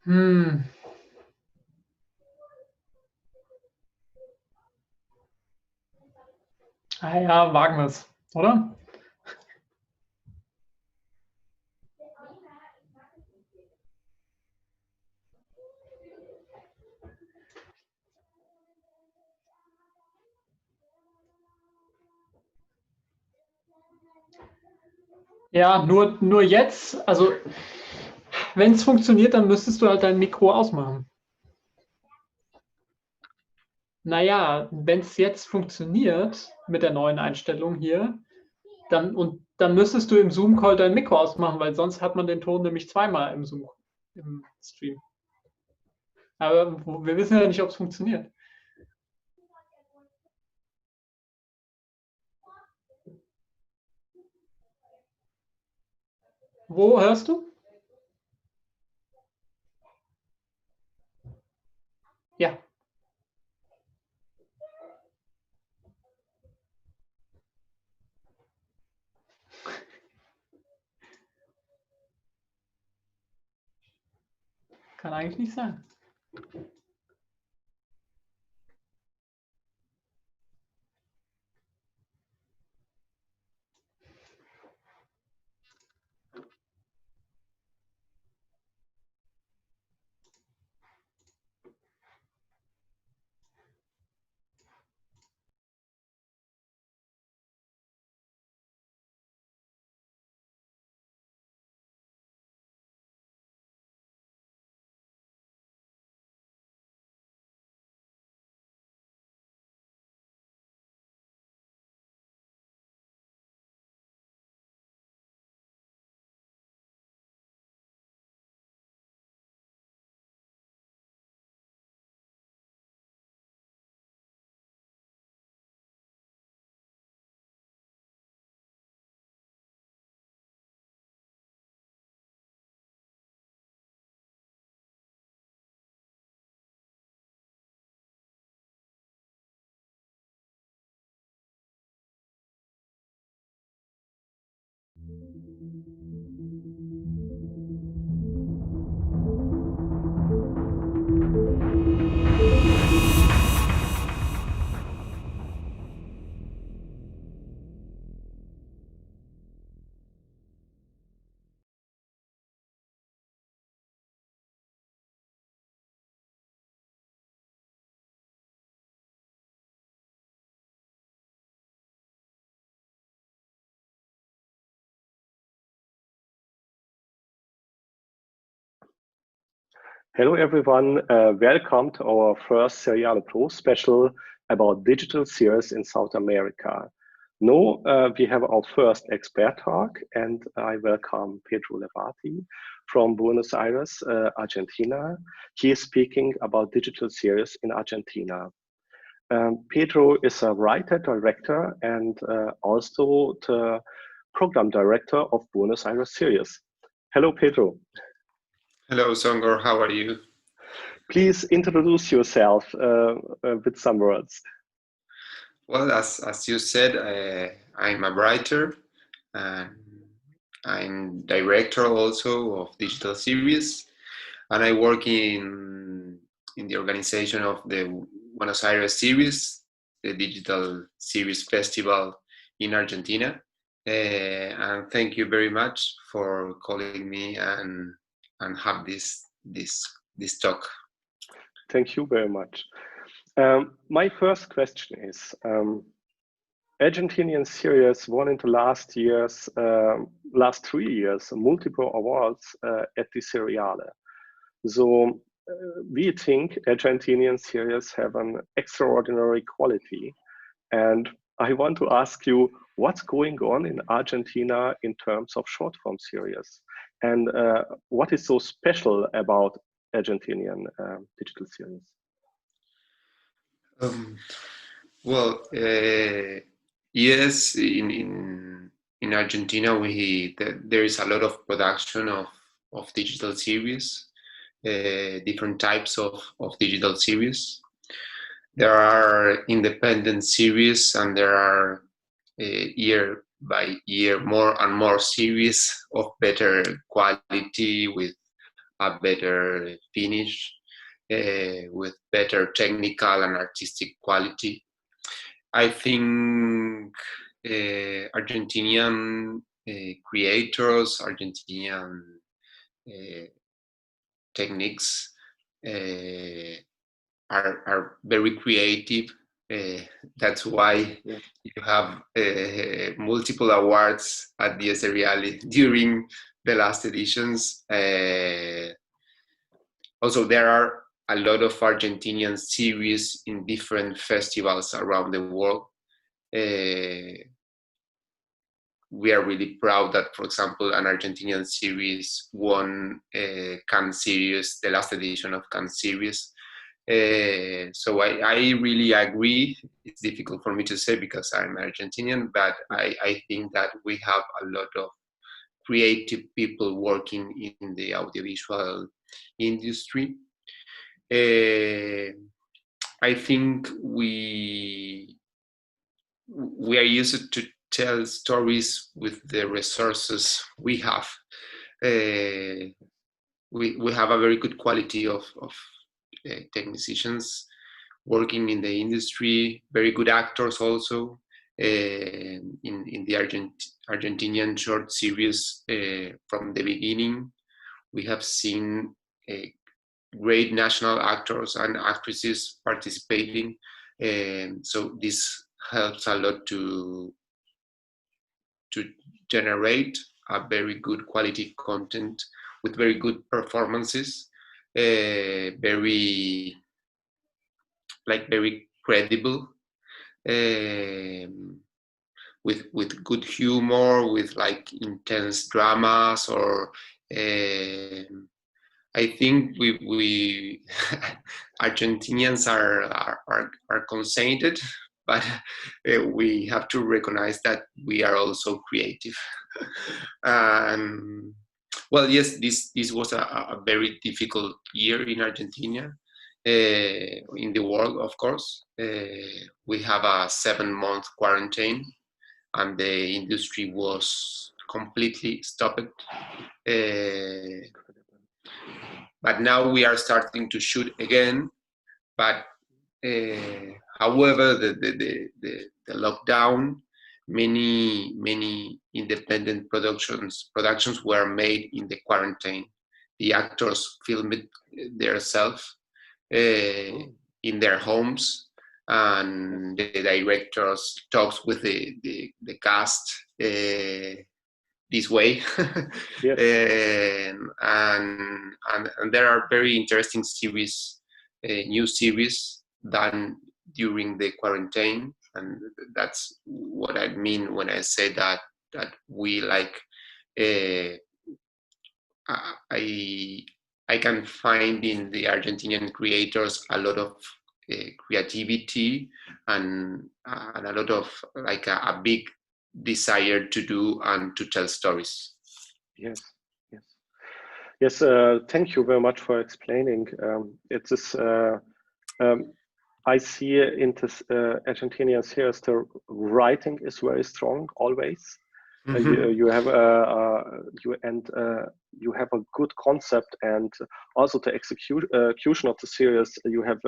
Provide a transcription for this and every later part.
Hm. Ja, wagen wir es, oder? Ja, nur jetzt, also wenn es funktioniert, dann müsstest du halt dein Mikro ausmachen. Naja, wenn es jetzt funktioniert mit der neuen Einstellung hier, dann müsstest du im Zoom-Call dein Mikro ausmachen, weil sonst hat man den Ton nämlich zweimal im Stream. Aber wir wissen ja nicht, ob es funktioniert. Wo hörst du? Ja. Kann eigentlich nicht sein. Hello everyone, welcome to our first Seriale Pro special about digital series in South America. Now we have our first expert talk, and I welcome Pedro Levati from Buenos Aires, Argentina. He is speaking about digital series in Argentina. Pedro is a writer, director, and also the program director of Buenos Aires series. Hello, Pedro. Hello, Songor. How are you? Please introduce yourself with some words. Well, as you said, I'm a writer and I'm director also of digital series, and I work in the organization of the Buenos Aires series, the digital series festival in Argentina. And thank you very much for calling me and have this talk. Thank you very much. My first question is, Argentinian series won in the last 3 years, multiple awards at the Seriale. So we think Argentinian series have an extraordinary quality. And I want to ask you, what's going on in Argentina in terms of short form series? And what is so special about Argentinian digital series? Well, yes, in Argentina, there is a lot of production of digital series, different types of digital series. There are independent series, and there are year by year more and more series of better quality with a better finish with better technical and artistic quality. I think Argentinian creators, Argentinian techniques are very creative. That's why you have multiple awards at the Seriale during the last editions. Also, there are a lot of Argentinian series in different festivals around the world. We are really proud that, for example, an Argentinian series won Cannes series, the last edition of Cannes series. So I really agree. It's difficult for me to say because I'm Argentinian, but I think that we have a lot of creative people working in the audiovisual industry. I think we are used to tell stories with the resources we have. We have a very good quality of technicians working in the industry, very good actors also. In the Argentinian short series from the beginning, we have seen great national actors and actresses participating, and so this helps a lot to generate a very good quality content with very good performances, very credible, with good humor, with like intense dramas, or I think we Argentinians are conceited, but we have to recognize that we are also creative. Well, yes, this was a very difficult year in Argentina, in the world, of course. We have a 7-month quarantine, and the industry was completely stopped. But now we are starting to shoot again. But however, the lockdown, many independent productions were made in the quarantine. The actors filmed themselves in their homes, and the directors talks with the cast this way. Yes. And there are very interesting series, new series done during the quarantine, and that's what I mean when I say that we like. I can find in the Argentinian creators a lot of creativity and a lot of like a big desire to do and to tell stories. Yes. Thank you very much for explaining. It is. I see in this Argentinian series the writing is very strong always. You have a good concept, and also the execution of the series. You have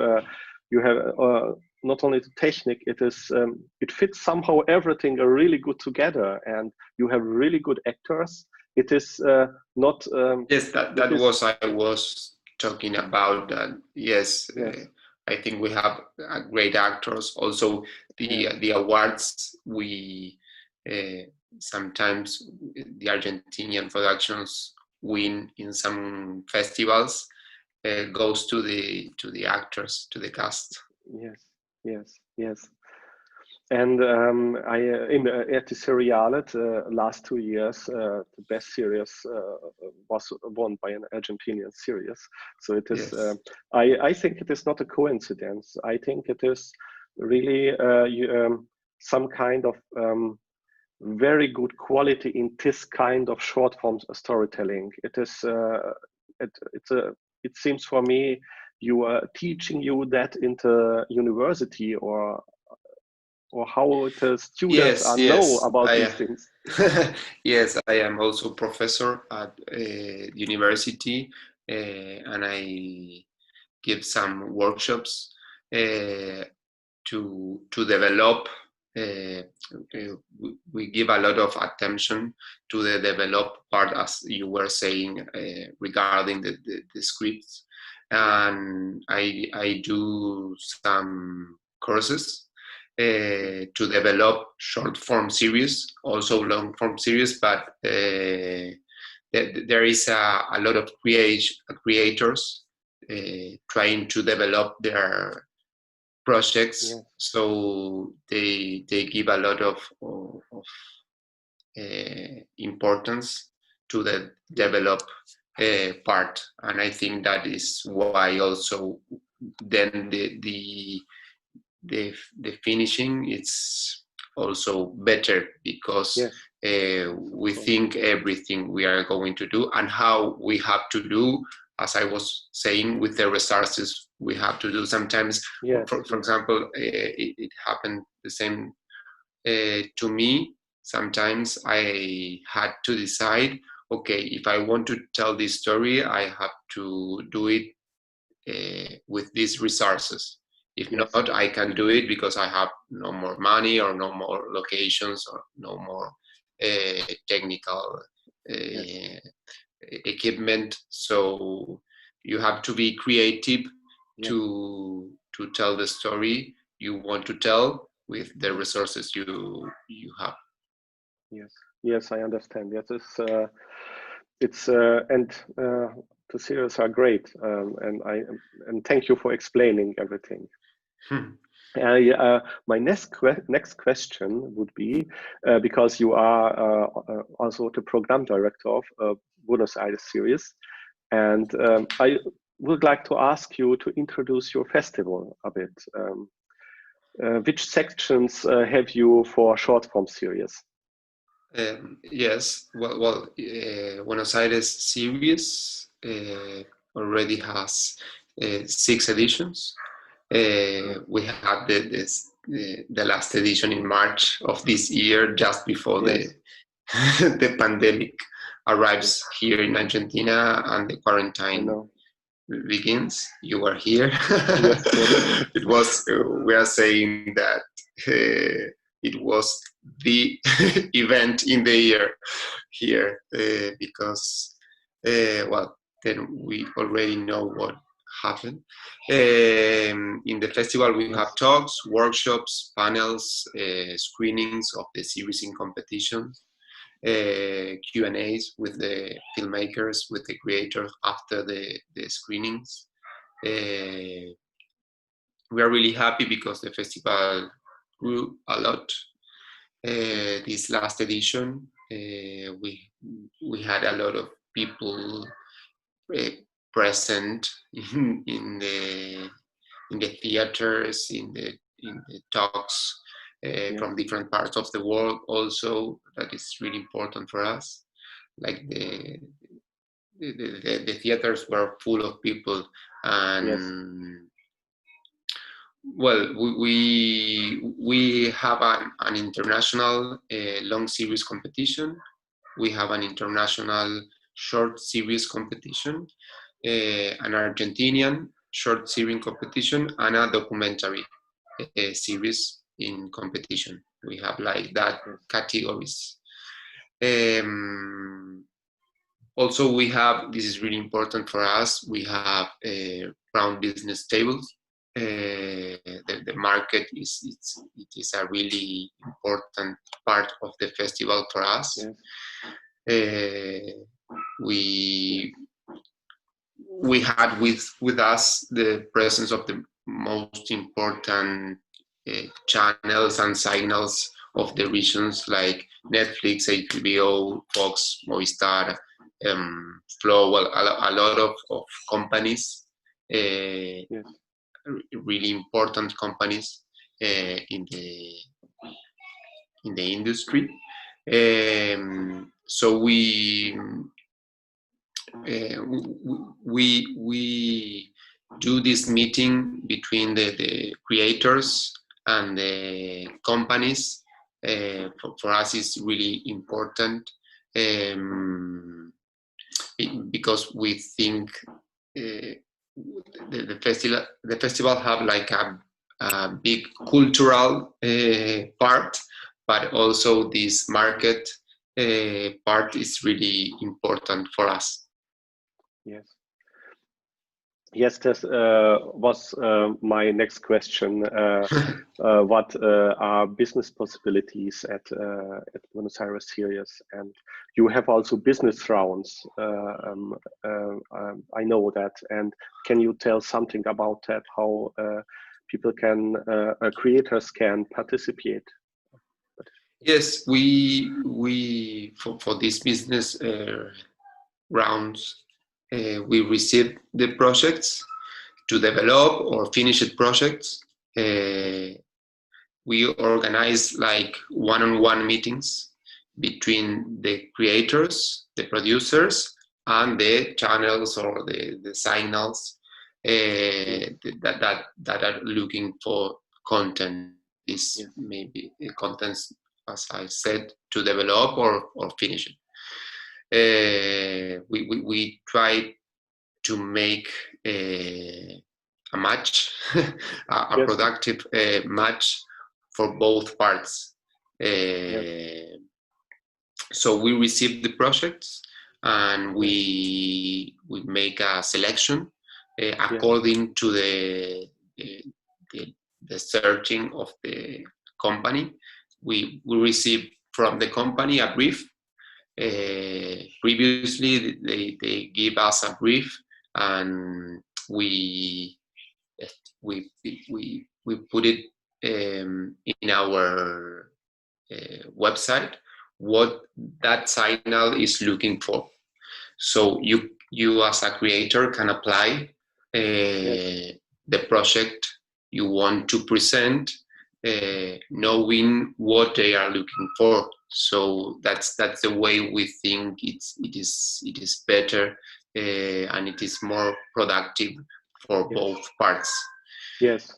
not only the technique. It fits somehow everything really good together, and you have really good actors. It is not. Yes, that was I was talking about. Yes. I think we have great actors. Also, the awards we sometimes the Argentinian productions win in some festivals goes to the actors, to the cast. Yes. And at the Seriale, the last 2 years, the best series was won by an Argentinian series. So it is. Yes. I think it is not a coincidence. I think it is really some kind of very good quality in this kind of short form storytelling. It is. It seems for me you are teaching you that in the university or how the students know about these things. Yes, I am also professor at university, and I give some workshops to develop. We give a lot of attention to the develop part, as you were saying, regarding the scripts, and I do some courses to develop short form series, also long form series, but there is a lot of creators trying to develop their projects, so they give a lot of importance to the develop part, and I think that is why also then the finishing it's also better, because we think everything we are going to do and how we have to do, as I was saying, with the resources we have to do. Sometimes, for example, it happened the same to me. Sometimes I had to decide, okay, if I want to tell this story, I have to do it with these resources. If not, I can do it because I have no more money or no more locations or no more technical equipment. So you have to be creative to tell the story you want to tell with the resources you have. Yes, I understand. Yes, it's and the series are great, and thank you for explaining everything. My next question would be, because you are also the program director of Buenos Aires series, and I would like to ask you to introduce your festival a bit. Which sections have you for short form series? Yes, well, Buenos Aires series already has 6 editions. We had the last edition in March of this year, just before the pandemic arrives here in Argentina and the quarantine begins. You were here. It was. We are saying that it was the event in the year here, because well, then we already know what happened. In the festival, we have talks, workshops, panels, screenings of the series in competition, Q&As with the filmmakers, with the creators after the screenings. We are really happy because the festival grew a lot. This last edition, we had a lot of people present in the theaters, in the talks from different parts of the world. Also, that is really important for us. Like the theaters were full of people, and well, we have an international long series competition. We have an international short series competition, an Argentinian short series competition, and a documentary series in competition. We have like that categories. Also, we have, this is really important for us, we have round business tables. The market it is a really important part of the festival for us. We had with us the presence of the most important channels and signals of the regions, like Netflix, HBO, Fox, Movistar, Flow, well, a lot of companies, really important companies in the industry. So we do this meeting between the creators and the companies. For us, it's really important. because we think the festival have like a big cultural part, but also this market part is really important for us. Yes. Yes, this was my next question. What are business possibilities at Buenos Aires Series? And you have also business rounds. I know that. And can you tell something about that? How people can, creators can participate? Yes, we for this business rounds, we receive the projects to develop or finished projects. We organize like one-on-one meetings between the creators, the producers, and the channels or the signals that are looking for content. This maybe contents, as I said, to develop or finish it. We try to make a match, a productive match for both parts. So we receive the projects and we make a selection according to the searching of the company. We receive from the company a brief. Previously, they give us a brief, and we put it in our website what that signal is looking for. So you as a creator can apply the project you want to present, knowing what they are looking for. So that's the way we think it is better and it is more productive for both parts. Yes.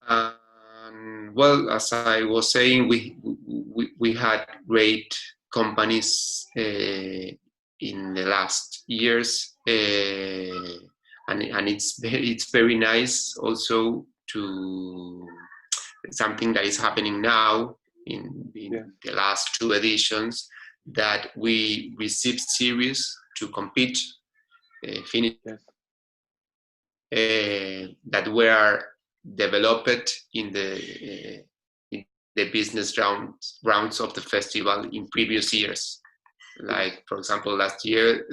Well, as I was saying, we had great companies in the last years, and it's very nice also to something that is happening now in the last two editions, that we received series to compete, finish, that were developed in the business rounds of the festival in previous years. Like, for example, last year,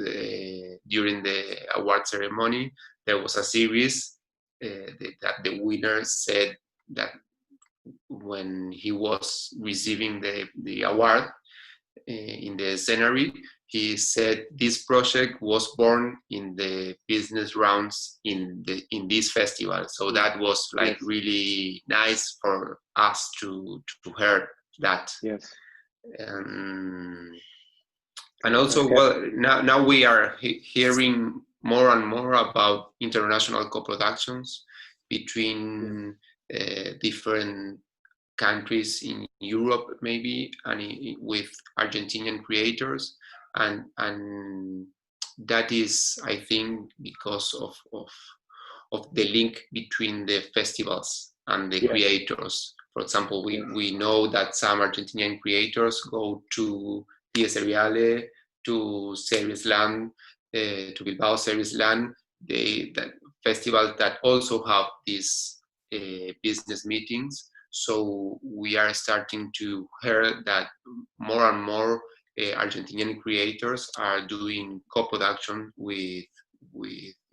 during the award ceremony, there was a series that the winner said that when he was receiving the award in the scenery, he said this project was born in the business rounds in this festival. So that was like really nice for us to hear that. Yes. And also, well, now we are hearing more and more about international co-productions between different countries in Europe, maybe, and with Argentinian creators, and that is, I think, because of the link between the festivals and the creators. For example, we know that some Argentinian creators go to Seriale, to Series Land, to Bilbao Series Land, that festivals that also have these business meetings. So we are starting to hear that more and more Argentinian creators are doing co-production with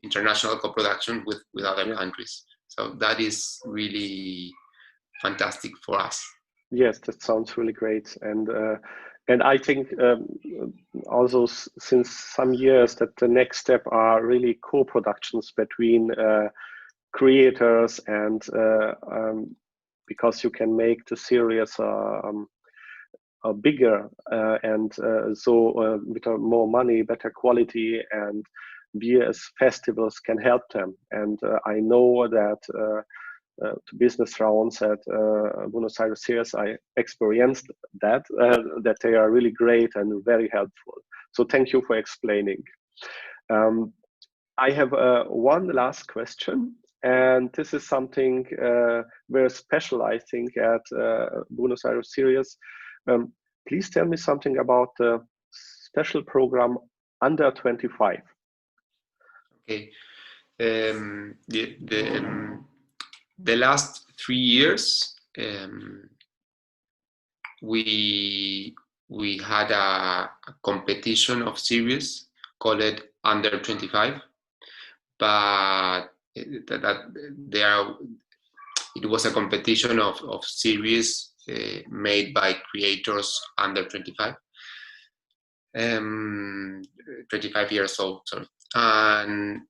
international co-production with other countries. So that is really fantastic for us. Yes, that sounds really great. And I think also since some years that the next step are really co-productions between creators, and because you can make the series bigger and so with more money, better quality, and we as festivals can help them. And I know that to business rounds at Buenos Aires Series, I experienced that they are really great and very helpful. So thank you for explaining. I have one last question, and this is something very special, I think, at Buenos Aires Series. Please tell me something about the special program under 25. Okay. The last 3 years, we had a competition of series called under 25, but it was a competition of series made by creators under 25. 25 years old, sorry. And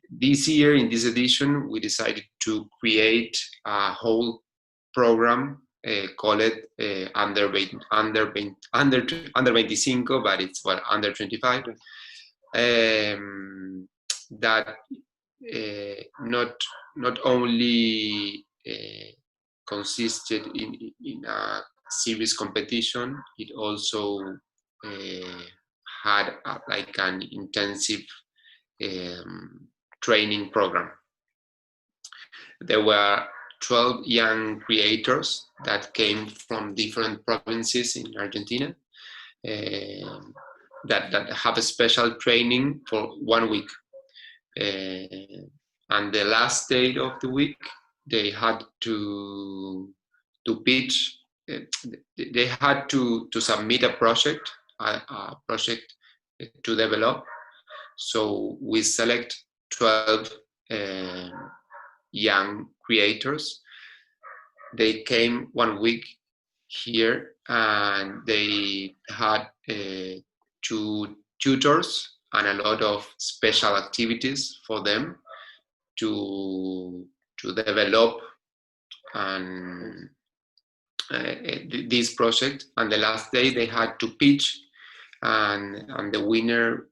this year, in this edition, we decided to create a whole program called under 25, but it's under 25. That not only consisted in a series competition, it also had like an intensive training program. There were 12 young creators that came from different provinces in Argentina that have a special training for 1 week. And the last day of the week, they had to pitch. They had to submit a project to develop. So we select 12 young creators. They came 1 week here, and they had 2 tutors and a lot of special activities for them to develop and this project. And the last day they had to pitch, and the winner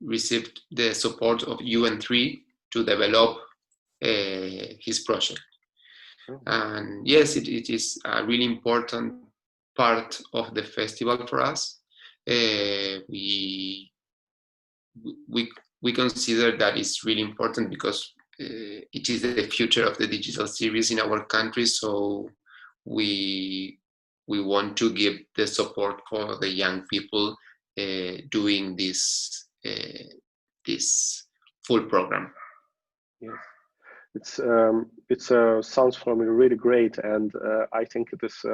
received the support of UN3 to develop his project. And yes, it is a really important part of the festival for us. We consider that it's really important because it is the future of the digital series in our country. So we want to give the support for the young people doing this full program. Yes. It sounds for me really great, and I think it is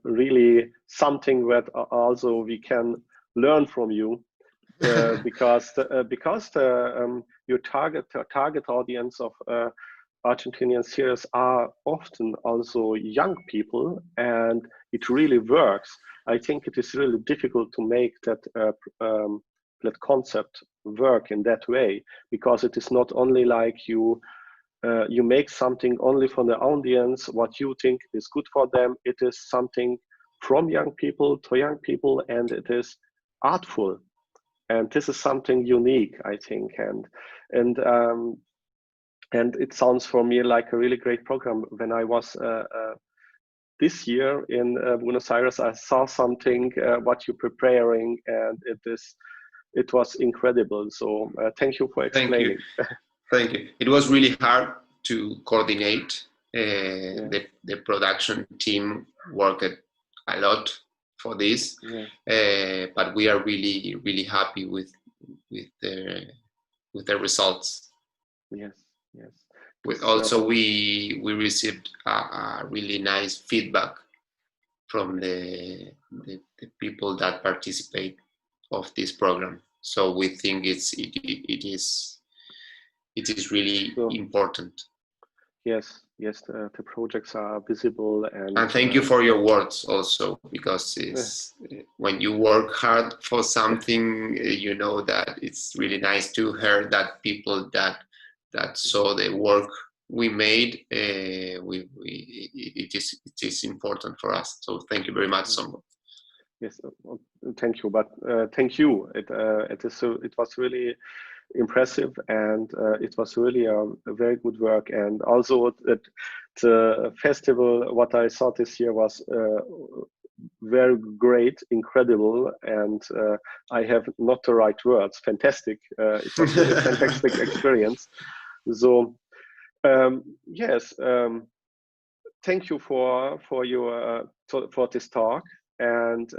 really something that also we can learn from you, because your target audience of Argentinian series are often also young people, and it really works. I think it is really difficult to make that concept work in that way, because it is not only like you make something only for the audience, what you think is good for them. It is something from young people to young people, and it is artful. And this is something unique, I think. And it sounds for me like a really great program. When I was this year in Buenos Aires, I saw something what you're preparing, and it was incredible. So thank you for explaining. Thank you. It was really hard to coordinate. The production team worked a lot for this, but we are really, really happy with the results. Yes. We received a really nice feedback from the people that participate of this program. So we think it is really important. Yes, the projects are visible, and thank you for your words also, because when you work hard for something, you know that it's really nice to hear that people that saw the work we made, it is important for us. So thank you very much, Sombo. Yes, thank you. But thank you. It was really impressive, and it was really a very good work. And also the festival, what I saw this year was very great, incredible, and I have not the right words. Fantastic! It was really a fantastic experience. So yes, thank you for your for this talk, and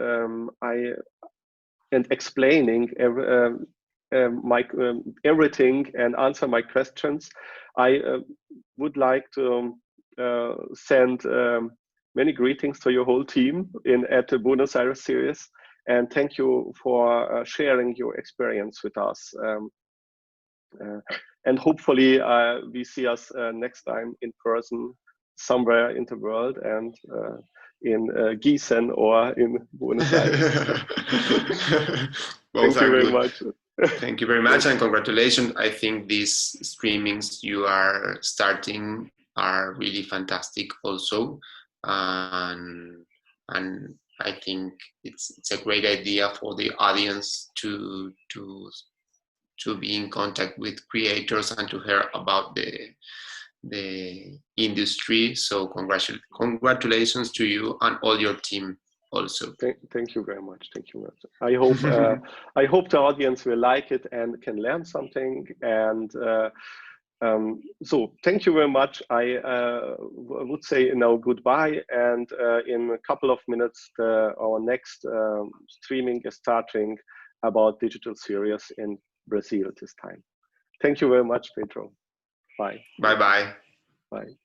explaining everything and answer my questions. I would like to send many greetings to your whole team at the Buenos Aires series, and thank you for sharing your experience with us. And hopefully we see us next time in person somewhere in the world, and in Gießen or in Buenos Aires. Both Thank you are very good. much. Thank you very much, and congratulations. I think these streamings you are starting are really fantastic also. And I think it's a great idea for the audience to be in contact with creators and to hear about the industry. So congratulations to you and all your team also. Thank you very much. Thank you very much. I hope the audience will like it and can learn something. And so thank you very much. I would say now goodbye. And in a couple of minutes, our next streaming is starting about digital series in Brazil this time. Thank you very much, Pedro. Bye. Bye-bye. Bye.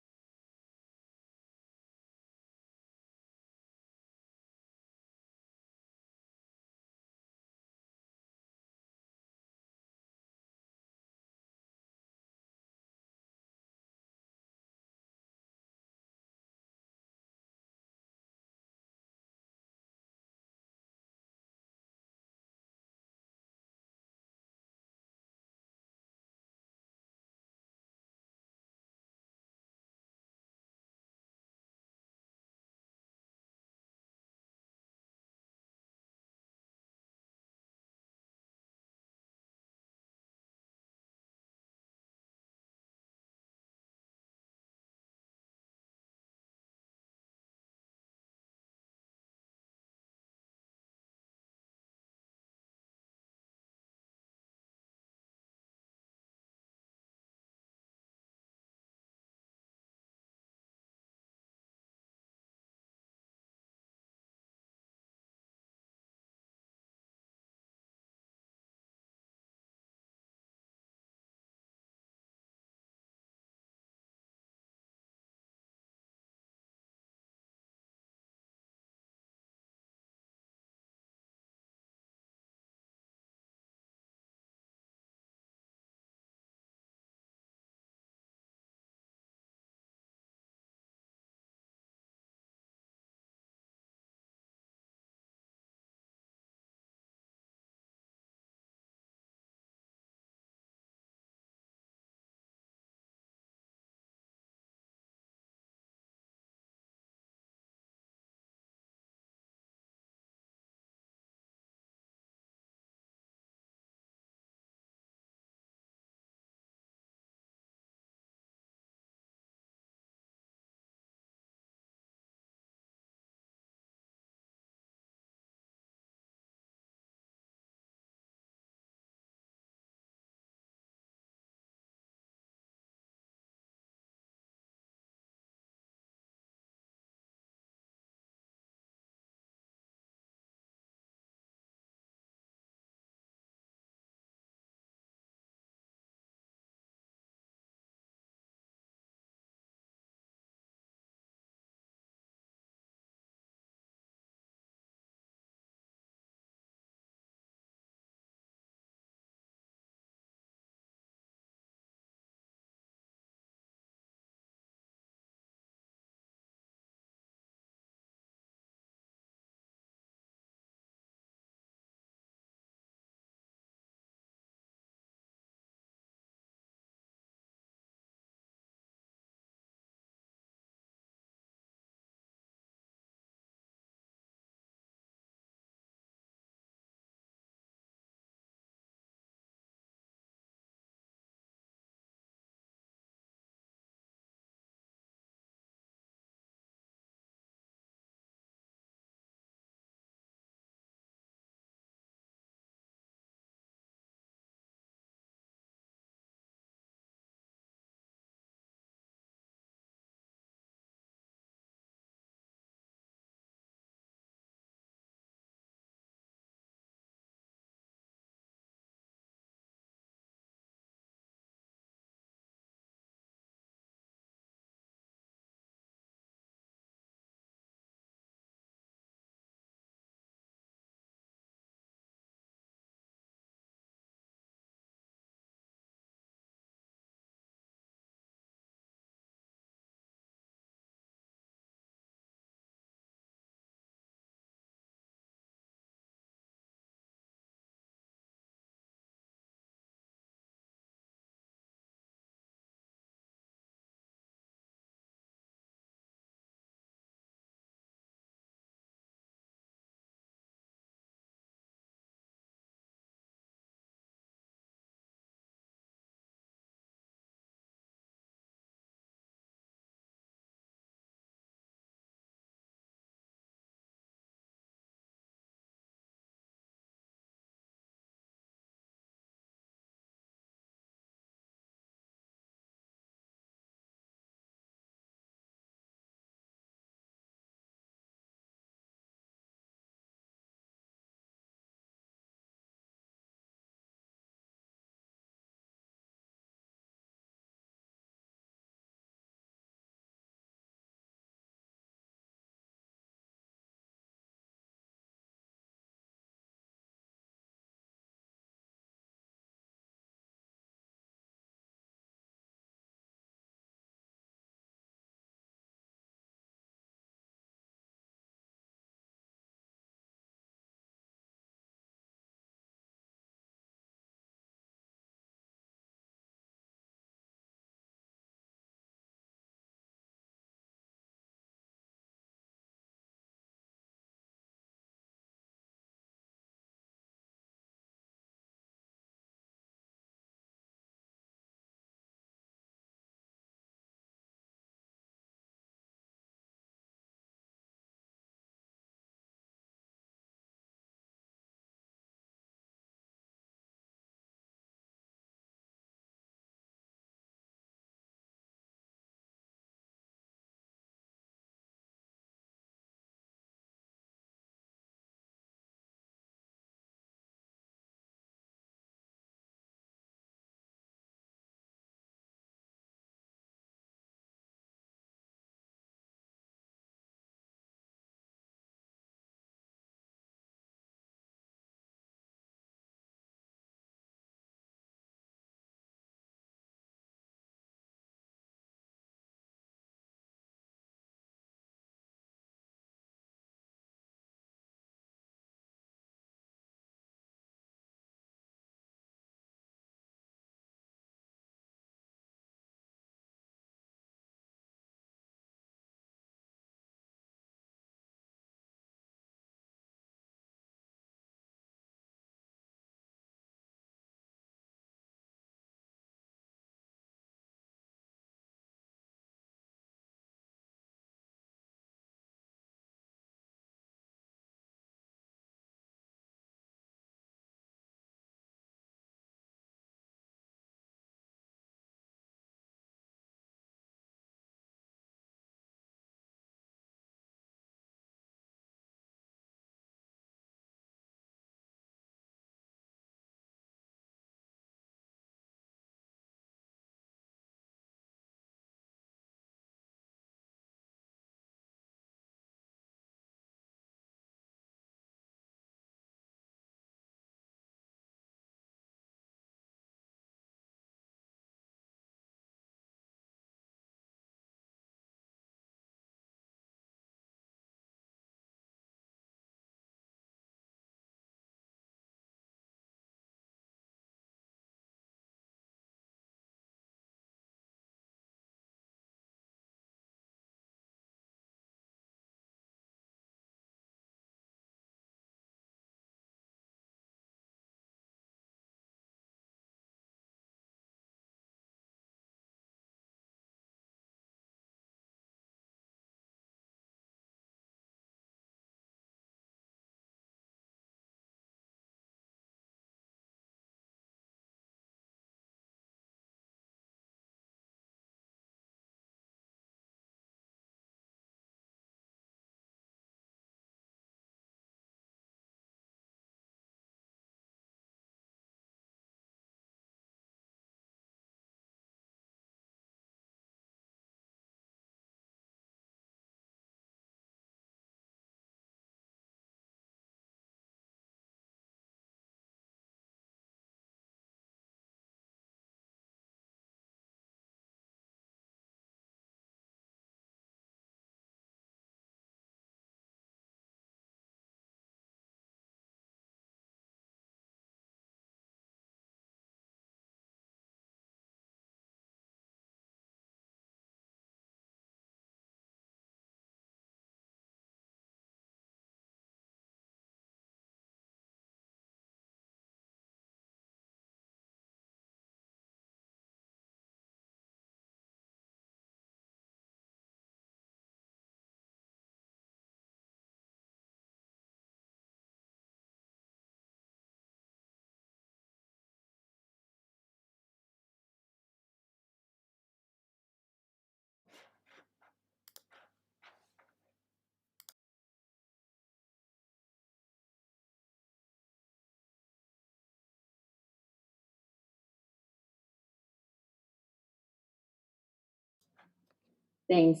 Thanks.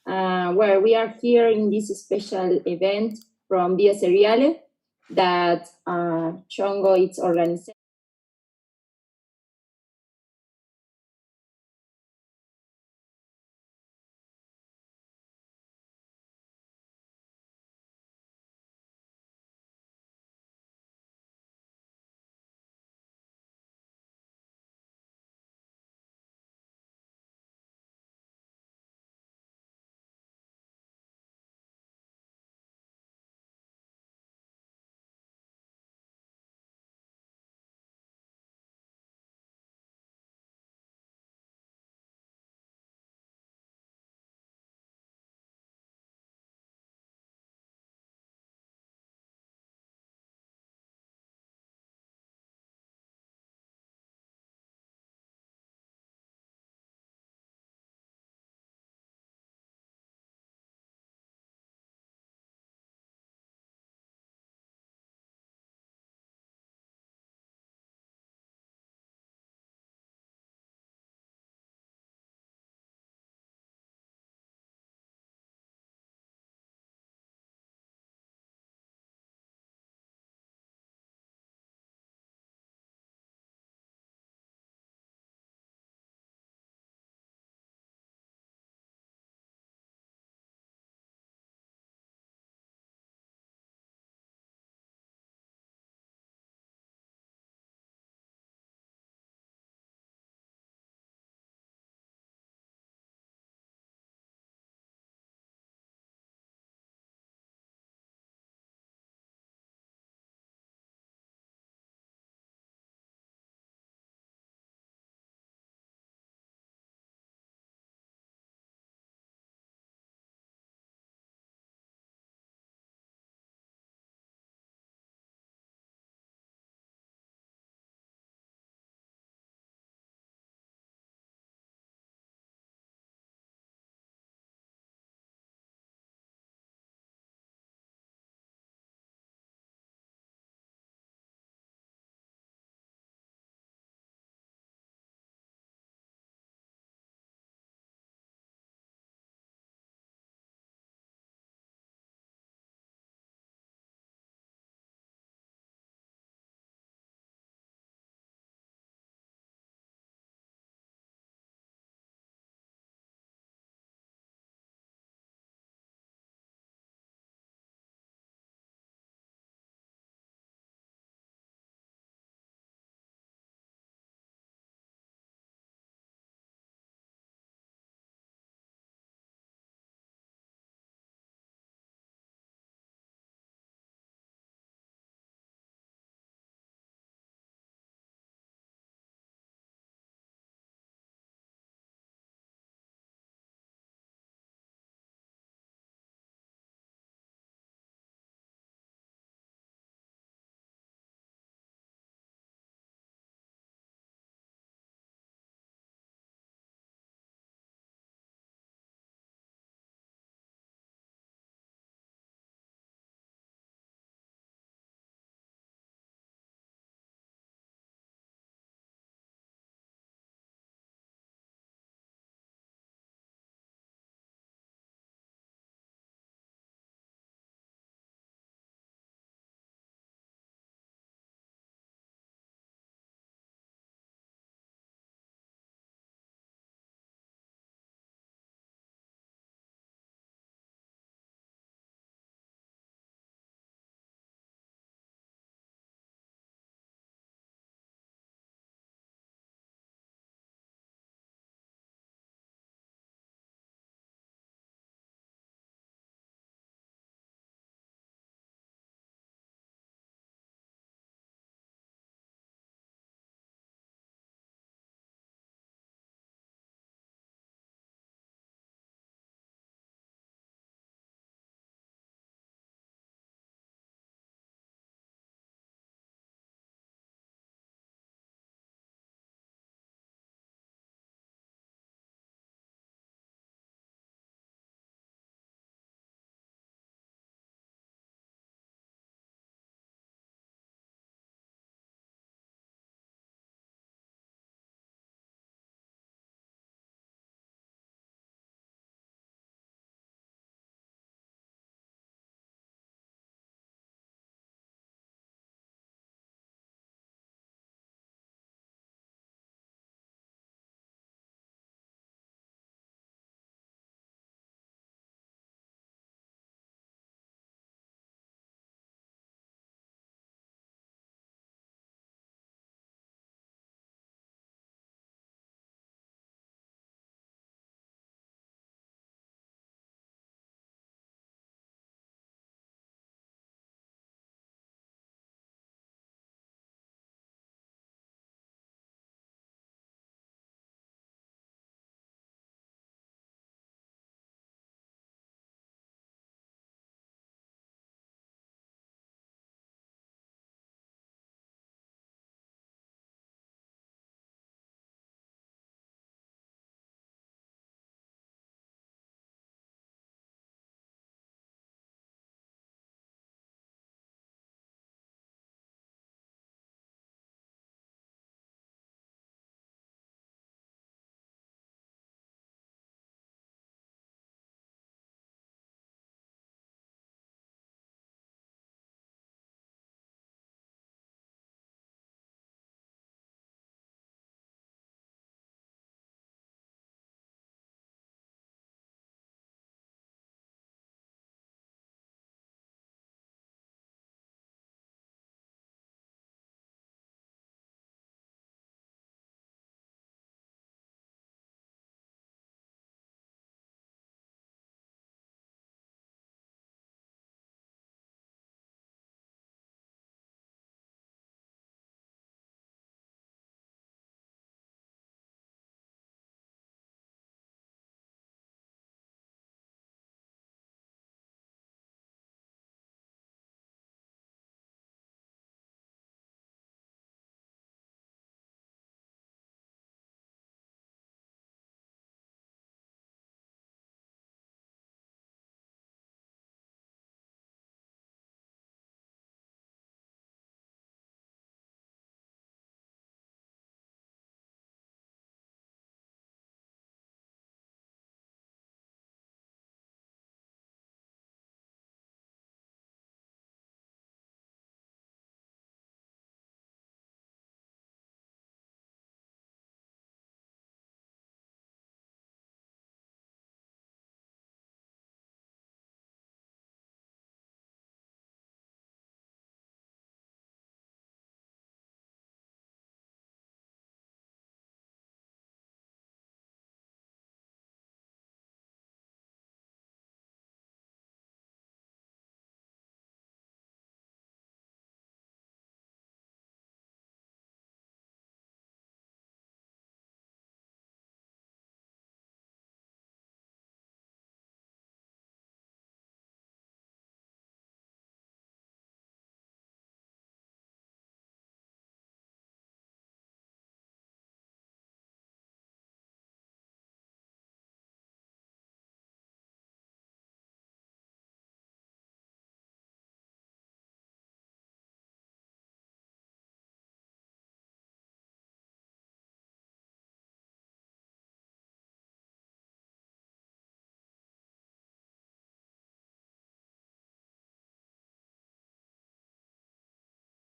Well, we are here in this special event from Dia Seriale that Chongo is organizing.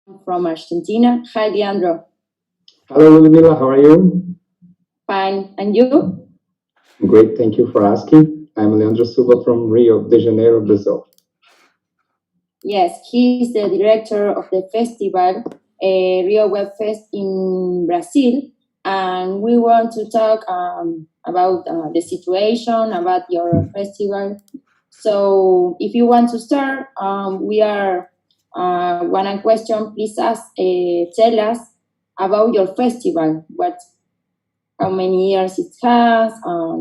from Argentina. Hi, Leandro. Hello, Ludmila. How are you? Fine. And you? Great. Thank you for asking. I'm Leandro Silva from Rio de Janeiro, Brazil. Yes, he's the director of the festival, Rio Web Fest in Brazil. And we want to talk about the situation, about your festival. So if you want to start, we are one question. Please tell us about your festival. How many years it has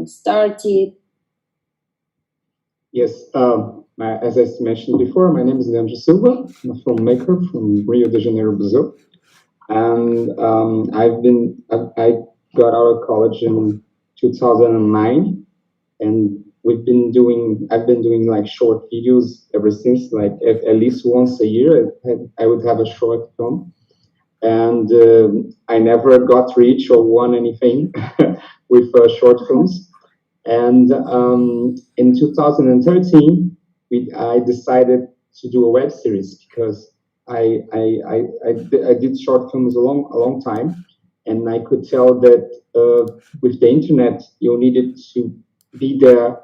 started? Yes. As I mentioned before, my name is Leandro Silva. I'm a filmmaker from Rio de Janeiro, Brazil. And I got out of college in 2009, and I've been doing like short videos ever since. Like at least once a year, I would have a short film, and I never got rich or won anything with short films. And in 2013, I decided to do a web series because I did short films a long time, and I could tell that with the internet, you needed to be there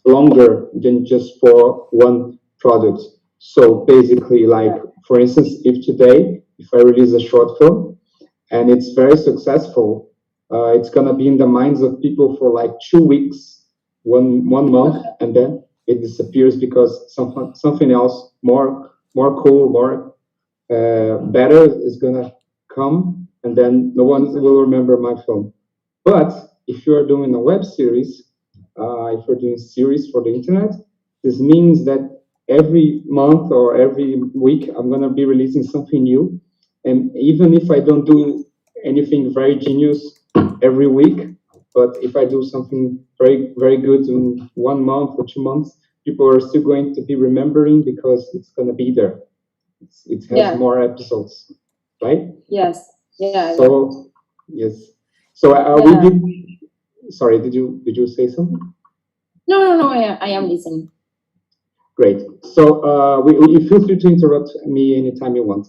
longer than just for one product. So basically, like for instance, if I release a short film and it's very successful, it's gonna be in the minds of people for like 2 weeks, one month, and then it disappears because something else more cool, more better is gonna come, and then no one will remember my film. But if you are doing a web series, if you're doing series for the internet, this means that every month or every week I'm gonna be releasing something new, and even if I don't do anything very genius every week, but if I do something very good in 1 month or 2 months, people are still going to be remembering because it's gonna be there. It has more episodes, right? Yes. Yeah. So yes. So we did. Sorry, did you say something? No. I am listening. Great. So you feel free to interrupt me anytime you want.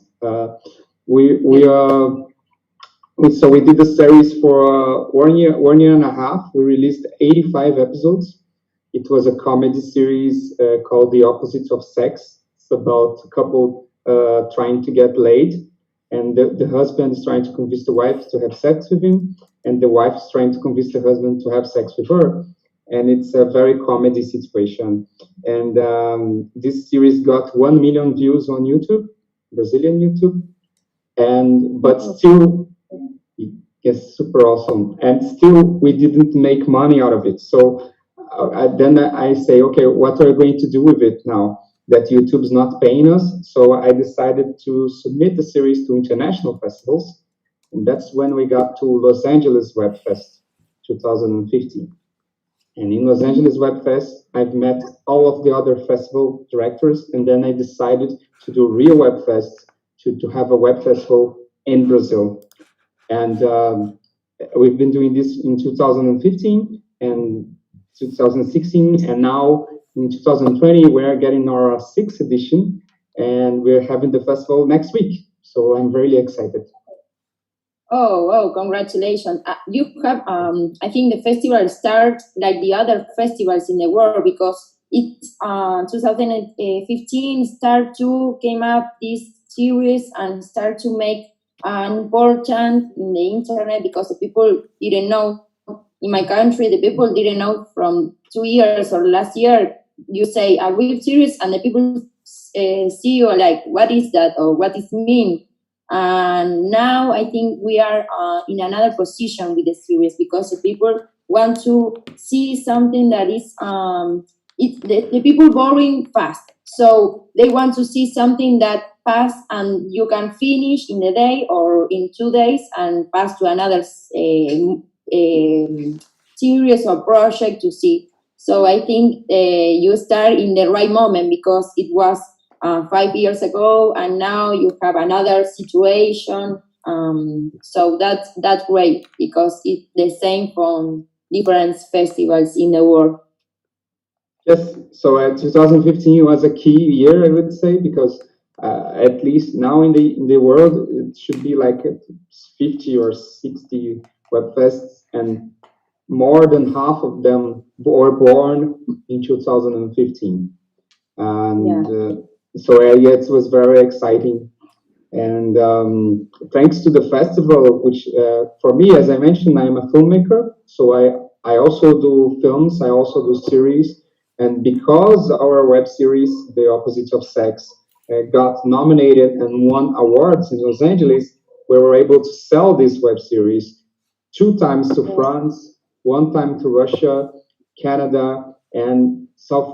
So we did the series for 1 year and a half. We released 85 episodes. It was a comedy series called The Opposites of Sex. It's about a couple trying to get laid, and the husband is trying to convince the wife to have sex with him, and the wife is trying to convince the husband to have sex with her. And it's a very comedy situation. And this series got 1 million views on YouTube, Brazilian YouTube, but still, yes, super awesome. And still, we didn't make money out of it. So then I say, okay, what are we going to do with it now that YouTube's not paying us? So I decided to submit the series to international festivals. And that's when we got to Los Angeles Web Fest 2015. And in Los Angeles Web Fest, I've met all of the other festival directors. And then I decided to do Rio Web Fest, to have a web festival in Brazil. And we've been doing this in 2015 and 2016, and now in 2020 we're getting our 6th edition, and we're having the festival next week. So I'm really excited. Oh, congratulations. You have, I think the festival starts like the other festivals in the world, because it's 2015 came up this series and start to make important in the internet, because the people didn't know. In my country, the people didn't know from 2 years or last year. You say a web series and the people see you like, what is that, or what does it mean? And now I think we are in another position with the series, because the people want to see something that is the people boring fast. So they want to see something that pass and you can finish in a day or in 2 days and pass to another series or project to see. So I think you start in the right moment, because it was 5 years ago, and now you have another situation. So that's great, because it's the same from different festivals in the world. Yes, so 2015 was a key year, I would say, because At least now in the world, it should be like 50 or 60 webfests, and more than half of them were born in 2015. And so yeah, it was very exciting. And thanks to the festival, which for me, as I mentioned, I'm a filmmaker, so I also do films, I also do series, and because our web series, The Opposite of Sex, got nominated and won awards in Los Angeles, we were able to sell this web series 2 times to France, 1 time to Russia, Canada, and South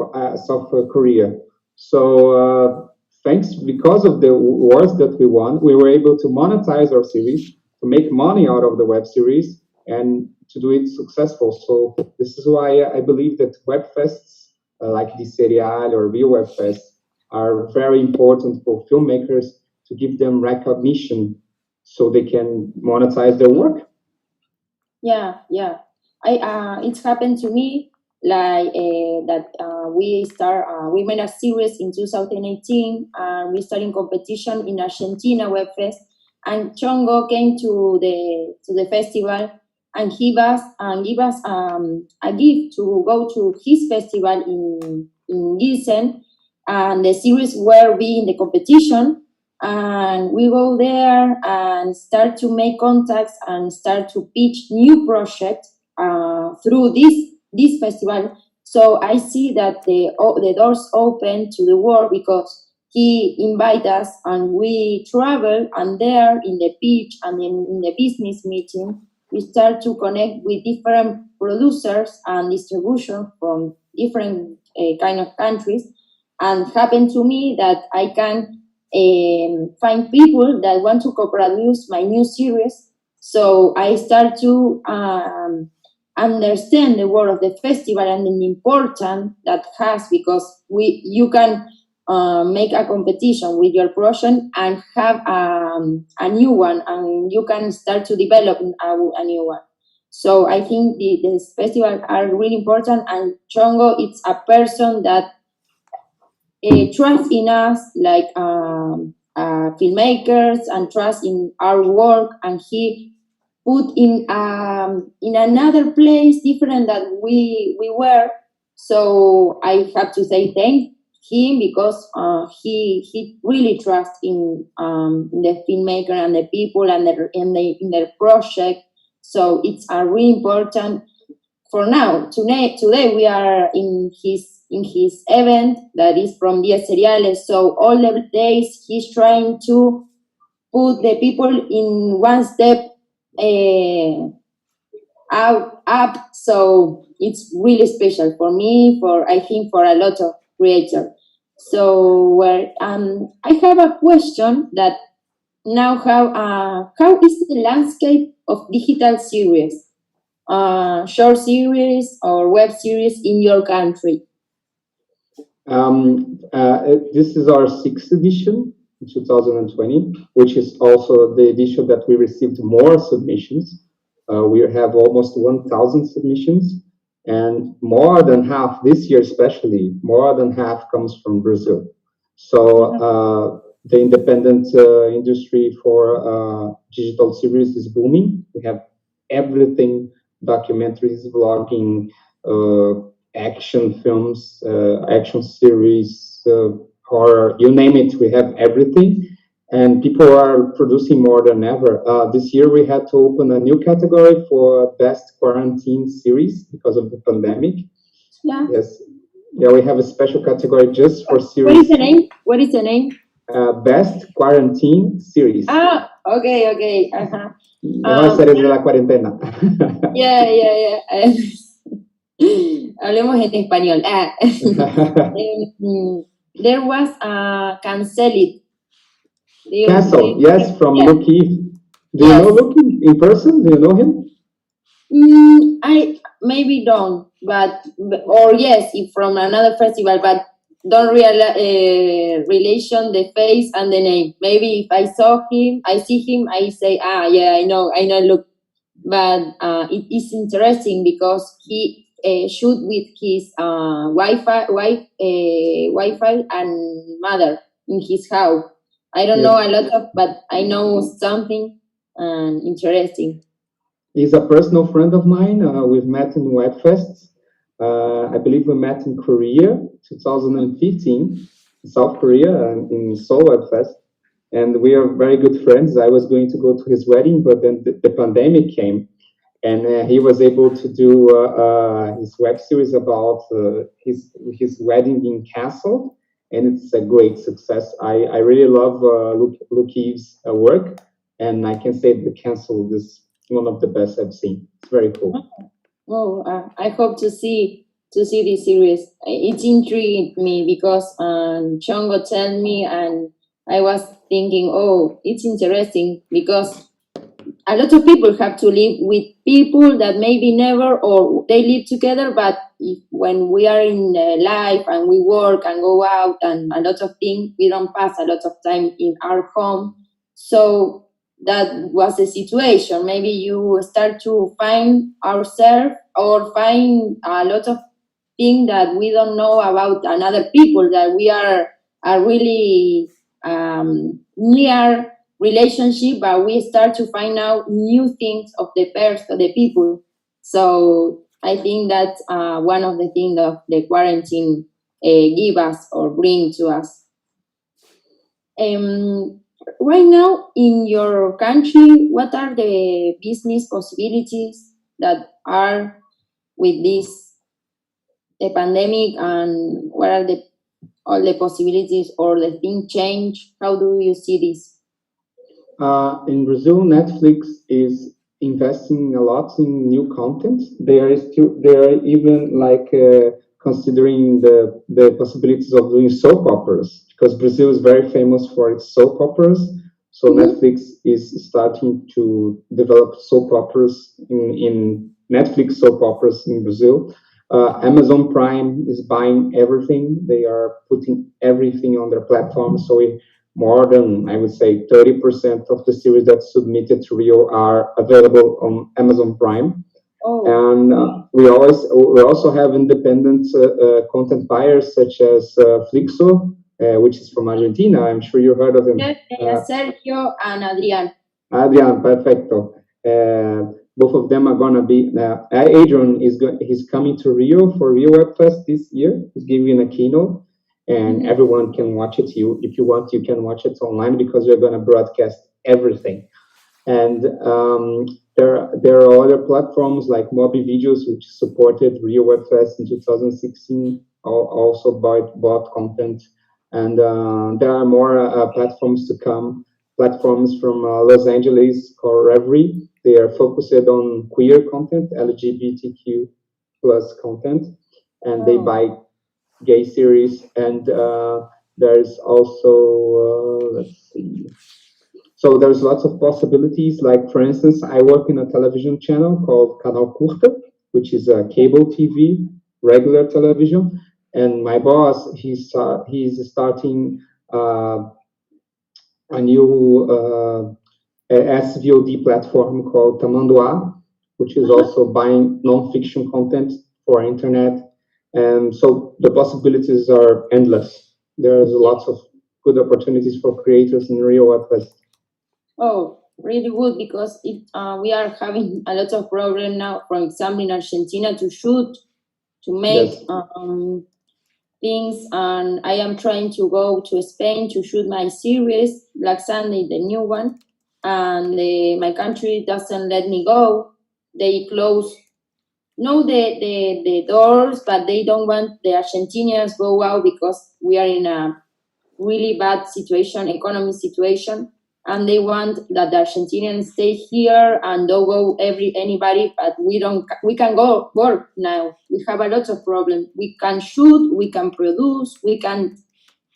Korea. So thanks, because of the awards that we won, we were able to monetize our series, to make money out of the web series, and to do it successful. So this is why I believe that webfests like the Seriale or Real Webfest are very important for filmmakers, to give them recognition so they can monetize their work. Yeah. It's happened to me like that. We made a series in 2018, and we started competition in Argentina Webfest, and Chongo came to the festival and give us a gift to go to his festival in Gießen, and the series will be in the competition. And we go there and start to make contacts and start to pitch new projects through this festival. So I see that the doors open to the world, because he invite us and we travel, and there in the pitch and in the business meeting, we start to connect with different producers and distribution from different kind of countries. And happened to me that I can find people that want to co-produce my new series. So I start to understand the world of the festival and the importance that has, because you can make a competition with your project and have a new one, and you can start to develop a new one. So I think this festival are really important, and Chongo, it's a person that trust in us, like filmmakers, and trust in our work, and he put in another place different that we were. So I have to say thank him, because he really trusts in the filmmaker and the people and in their project. So it's a really important. For now, today we are in his event that is from Dia Seriale. So all the days he's trying to put the people in one step up. So it's really special for me, I think for a lot of creators. So I have a question that now, how is the landscape of digital series? Short series or web series in your country? This is our 6th edition in 2020, which is also the edition that we received more submissions. We have almost 1,000 submissions, and more than half this year, especially more than half comes from Brazil. So the independent industry for digital series is booming. We have everything: documentaries, vlogging, action films, action series, horror, you name it, we have everything. And people are producing more than ever. This year we had to open a new category for best quarantine series because of the pandemic. Yeah. Yes. Yeah, we have a special category just for series. What is the name? Best quarantine series. Ah, okay. Uh-huh. Mejores series de la cuarentena. Yeah. Hablemos en español. There was a Canceled. Cancel, yes, from Luke Keith. Do you know Luke in person? Do you know him? I maybe don't, or yes, if from another festival, but don't relation the face and the name. Maybe if I see him, I say, yeah, I know, look. But it is interesting because he shoot with his wife and mother in his house. I don't know a lot of, but I know something interesting. He's a personal friend of mine. We've met in Webfest. I believe we met in Korea, 2015, South Korea, in Seoul Webfest. And we are very good friends. I was going to go to his wedding, but then the pandemic came. And he was able to do his web series about his wedding being canceled. And it's a great success. I really love Luke Eve's work. And I can say The Cancelled is one of the best I've seen. It's very cool. Oh, I hope to see this series. It intrigued me because Chongo told me, and I was thinking, oh, it's interesting because a lot of people have to live with people that maybe never or they live together, but when we are in life and we work and go out and a lot of things, we don't pass a lot of time in our home. So that was the situation. Maybe you start to find ourselves or find a lot of things that we don't know about another people, that we are really near relationship, but we start to find out new things of the person, the people. So I think that's one of the things that the quarantine give us or bring to us. Right now in your country, what are the business possibilities that are with this the pandemic, and what are all the possibilities or the thing change? How do you see this? In Brazil, Netflix is investing a lot in new content. They are even like considering the possibilities of doing soap operas, because Brazil is very famous for its soap operas. So Netflix is starting to develop soap operas in Netflix soap operas in Brazil. Amazon Prime is buying everything. They are putting everything on their platform. So more than, I would say, 30% of the series that's submitted to Rio are available on Amazon Prime. Oh. And we also have independent content buyers such as Flixo, which is from Argentina. I'm sure you heard of him. Sergio and Adrian. Adrian, perfecto. Both of them are gonna be. Adrian he's coming to Rio for Rio Webfest this year. He's giving a keynote, and everyone can watch it. If you want, you can watch it online because we're gonna broadcast everything. And there are other platforms like Mobi Videos, which supported Rio Webfest in 2016, also bought content. And there are more platforms to come. Platforms from Los Angeles called Reverie. They are focused on queer content, LGBTQ plus content, and they buy gay series. And there's also, let's see. So there's lots of possibilities. Like, for instance, I work in a television channel called Canal Curta, which is a cable TV, regular television. And my boss, he's starting a new SVOD platform called Tamanduá, which is also buying non-fiction content for internet. And so the possibilities are endless. There's lots of good opportunities for creators in Rio Webfest. Oh, really good, because we are having a lot of problem now, for example, in Argentina to shoot, to make things, and I am trying to go to Spain to shoot my series, Black Sunday, the new one, and my country doesn't let me go. They close the doors, but they don't want the Argentinians go out because we are in a really bad situation, economic situation, and they want that the Argentinians stay here and don't go anybody, but we can go work now. We have a lot of problems. We can shoot, we can produce, we can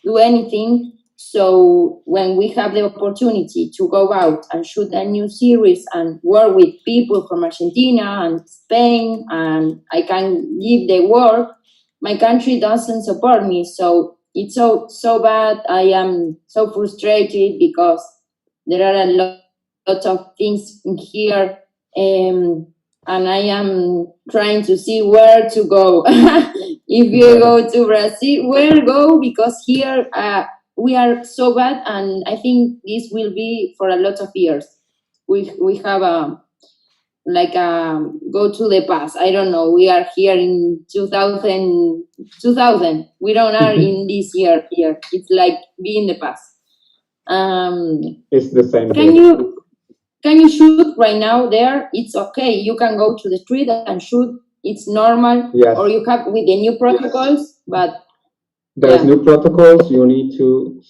do anything. So when we have the opportunity to go out and shoot a new series and work with people from Argentina and Spain, and I can give the work, my country doesn't support me. So it's so bad. I am so frustrated because there are a lot of things in here, and I am trying to see where to go. If you go to Brazil, where go? Because here we are so bad, and I think this will be for a lot of years. We have a like go to the past. I don't know. We are here in 2000. We don't are in this year here. It's like be in the past. It's the same. Can you shoot right now there? It's okay. You can go to the street and shoot. It's normal. Yes. Or you have with the new protocols, but there's new protocols. You need to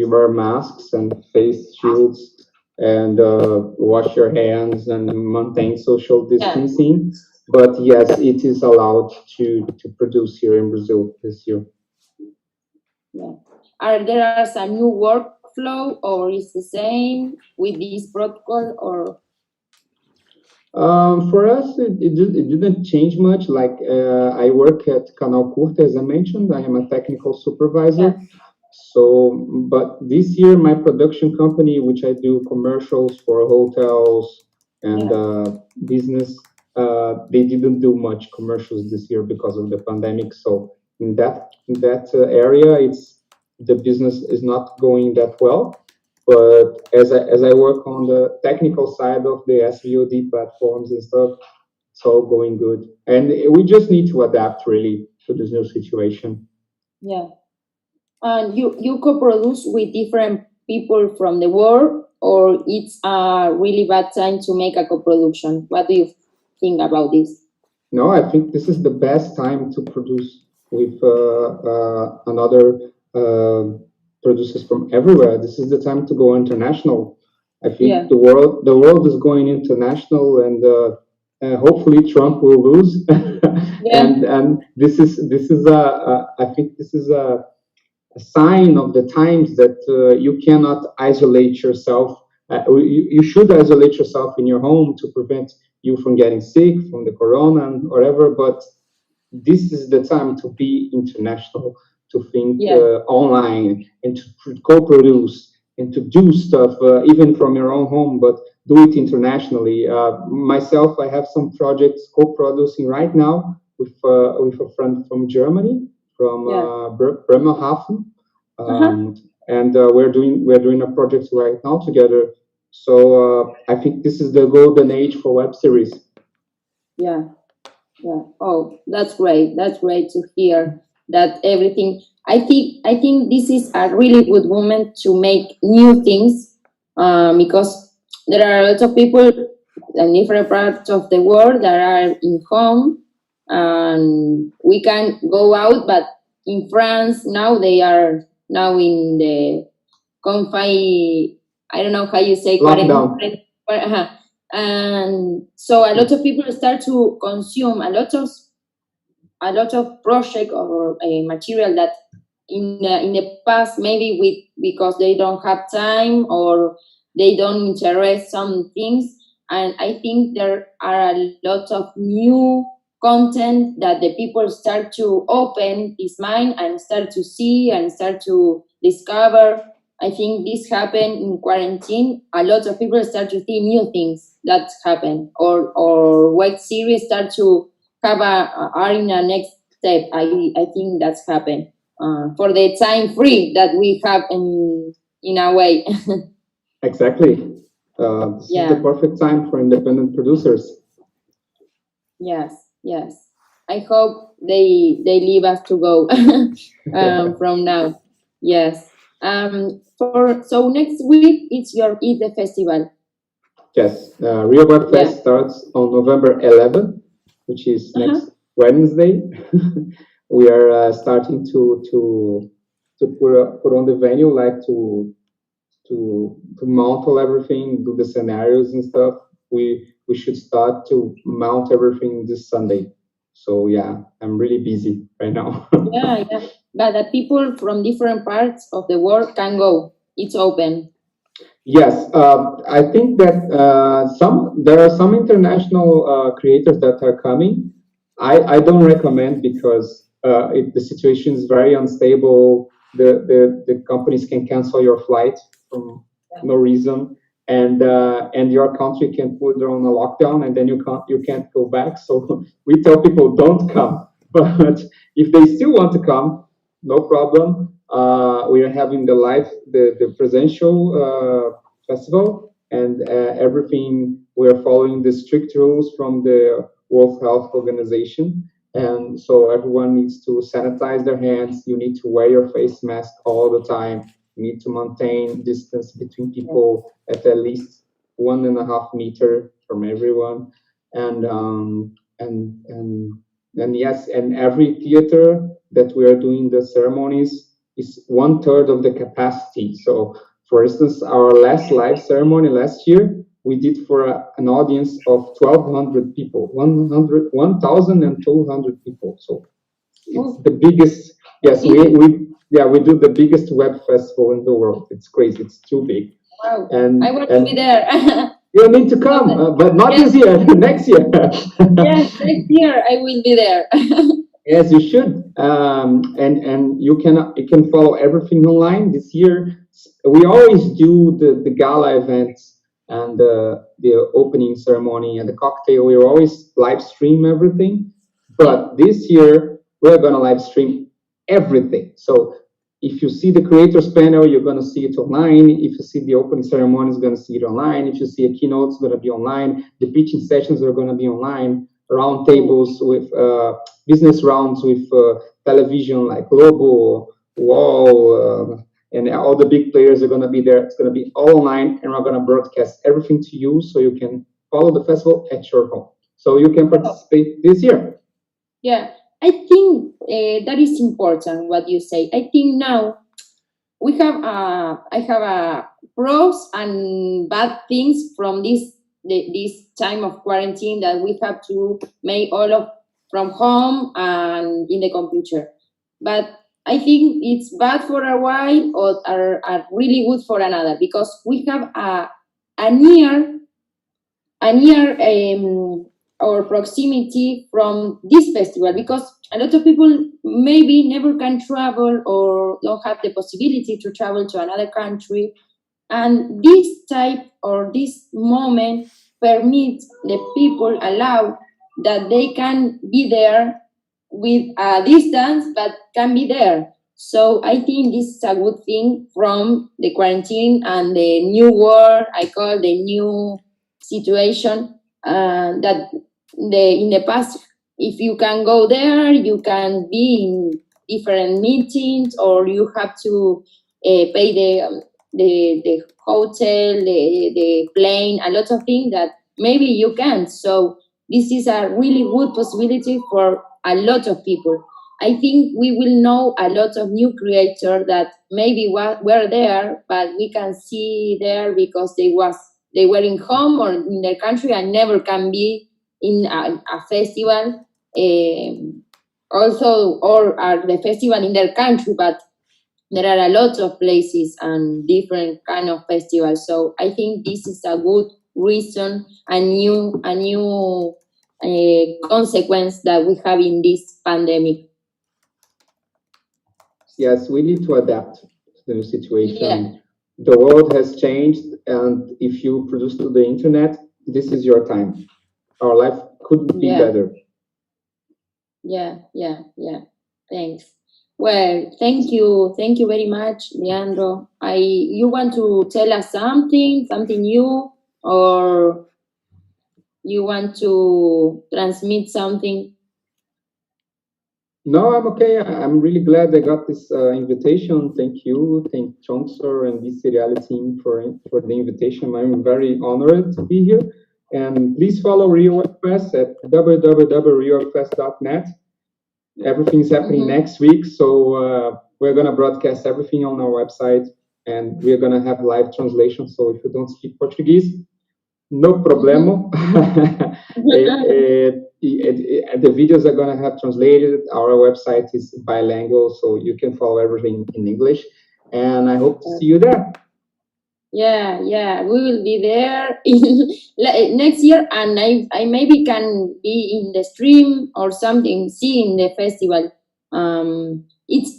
wear masks and face shields and wash your hands and maintain social distancing. But yes, it is allowed to produce here in Brazil this year. Yeah. Are there some new workflow, or is the same with this protocol, or? For us, it didn't change much. Like I work at Canal Curta, as I mentioned. I am a technical supervisor. Yeah. So, but this year, my production company, which I do commercials for hotels and business, they didn't do much commercials this year because of the pandemic. So, in that area, the business is not going that well. But as I work on the technical side of the SVOD platforms and stuff, it's all going good. And we just need to adapt really to this new situation. Yeah. And you co-produce with different people from the world, or it's a really bad time to make a co-production? What do you think about this? No, I think this is the best time to produce with another producers from everywhere. This is the time to go international. I think the world is going international, and hopefully Trump will lose. and this is I think this is a sign of the times that you cannot isolate yourself. You should isolate yourself in your home to prevent you from getting sick from the corona and whatever. But this is the time to be international, to think online, and to co-produce and to do stuff even from your own home, but do it internationally. Myself, I have some projects co-producing right now with a friend from Germany, from Bremerhaven, and we're doing a project right now together. So I think this is the golden age for web series. Yeah. Oh, that's great. That's great to hear that everything. I think this is a really good moment to make new things, because there are a lot of people in different parts of the world that are in home, and we can go out. But in France now, they are now in the confine. I don't know how you say lockdown. And so a lot of people start to consume a lot of project or material that in the past maybe because they don't have time or they don't interest some things. And I think there are a lot of new content that the people start to open his mind and start to see and start to discover. I think this happened in quarantine. A lot of people start to see new things that happen, or web series start to have are in a next step. I think that's happened for the time free that we have in a way. Exactly. This is the perfect time for independent producers. Yes. I hope they leave us to go from now. Yes. So next week it's the festival. Yes, Rio Web Fest starts on November 11th, which is next Wednesday. We are starting to put on the venue, like to mount all everything, do the scenarios and stuff. We should start to mount everything this Sunday. So yeah, I'm really busy right now. Yeah. But the people from different parts of the world can go. It's open. Yes, I think that there are some international creators that are coming. I don't recommend because the situation is very unstable. The companies can cancel your flight from no reason, and your country can put on a lockdown, and then you can't go back. So we tell people don't come. But if they still want to come, no problem. We are having the presential festival, and everything. We are following the strict rules from the World Health Organization, and so everyone needs to sanitize their hands. You need to wear your face mask all the time. You need to maintain distance between people at least 1.5 meters from everyone, and and yes, and every theater that we are doing the ceremonies is 1/3 of the capacity. So, for instance, our last live ceremony last year, we did for an audience of 1,200 people, 1,200 people. So it's the biggest. Yes, we do the biggest web festival in the world. It's crazy. It's too big. Wow. And I want to be there. you need to come, but not this year. Next year. Yes, next year I will be there. Yes, you should, and you can follow everything online. This year, we always do the gala events and the opening ceremony and the cocktail. We always live stream everything, but this year we're gonna live stream everything. So if you see the creators panel, you're gonna see it online. If you see the opening ceremony, you're gonna see it online. If you see a keynote, it's gonna be online. The pitching sessions are gonna be online. Round tables with business rounds with television like Globo, Wall, and all the big players are going to be there. It's going to be all online, and we're going to broadcast everything to you so you can follow the festival at your home. So you can participate this year. Yeah, I think that is important what you say. I think now we have I have pros and bad things from this time of quarantine, that we have to make all of from home and in the computer. But I think it's bad for a while, or are really good for another, because we have a near or proximity from this festival, because a lot of people maybe never can travel or don't have the possibility to travel to another country, and this type or this moment permits the people, allow that they can be there with a distance, but can be there. So I think this is a good thing from the quarantine and the new world, I call the new situation, that in the past, if you can go there, you can be in different meetings, or you have to pay the hotel, the plane, a lot of things that maybe you can't. So this is a really good possibility for a lot of people. I think we will know a lot of new creators that maybe were there, but we can see there because they were in home or in their country and never can be in a festival. Also, or are the festival in their country, but there are a lot of places and different kind of festivals. So I think this is a good reason, a new consequence that we have in this pandemic. Yes, we need to adapt to the new situation. Yeah. The world has changed, and if you produce to the internet, this is your time. Our life couldn't be better. Yeah. Thanks. Well, thank you very much, Leandro. You want to tell us something new, or you want to transmit something? No, I'm okay. I'm really glad I got this invitation. Thank you. Thank Chongser and the Seriale team for the invitation. I'm very honored to be here. And please follow RioWebFest at www.riowebfest.net. Everything's happening next week, so we're going to broadcast everything on our website, and we're going to have live translation. So if you don't speak Portuguese, no problemo. The videos are going to have translated. Our website is bilingual, so you can follow everything in English. And I hope to see you there. Yeah, we will be there next year, and I maybe can be in the stream or something, seeing the festival. It's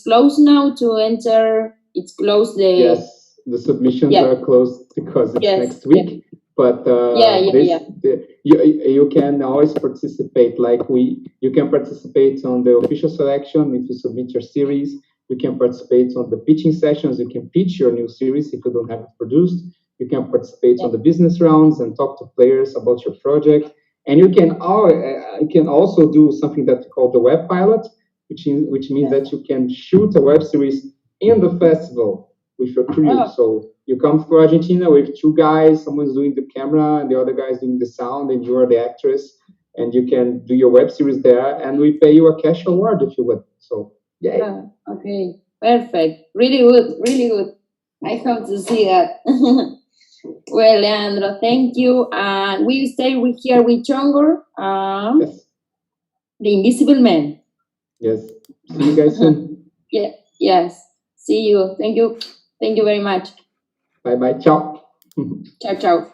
closed now to enter. It's closed. Yes, the submissions are closed because it's next week. But you can always participate. You can participate on the official selection if you submit your series. You can participate on the pitching sessions. You can pitch your new series if you don't have it produced. You can participate on the business rounds and talk to players about your project. And you can also do something that's called the web pilot, which means that you can shoot a web series in the festival with your crew. So you come to Argentina with two guys, someone's doing the camera and the other guy's doing the sound, and you are the actress, and you can do your web series there, and we pay you a cash award if you would. So yeah. Okay, perfect. Really good, really good. I hope to see that. Well, Leandro, thank you. And we stay here with Chongor, Yes. the Invisible Man. Yes. See you guys soon. Yes. See you. Thank you. Thank you very much. Bye-bye. Ciao. Ciao, ciao.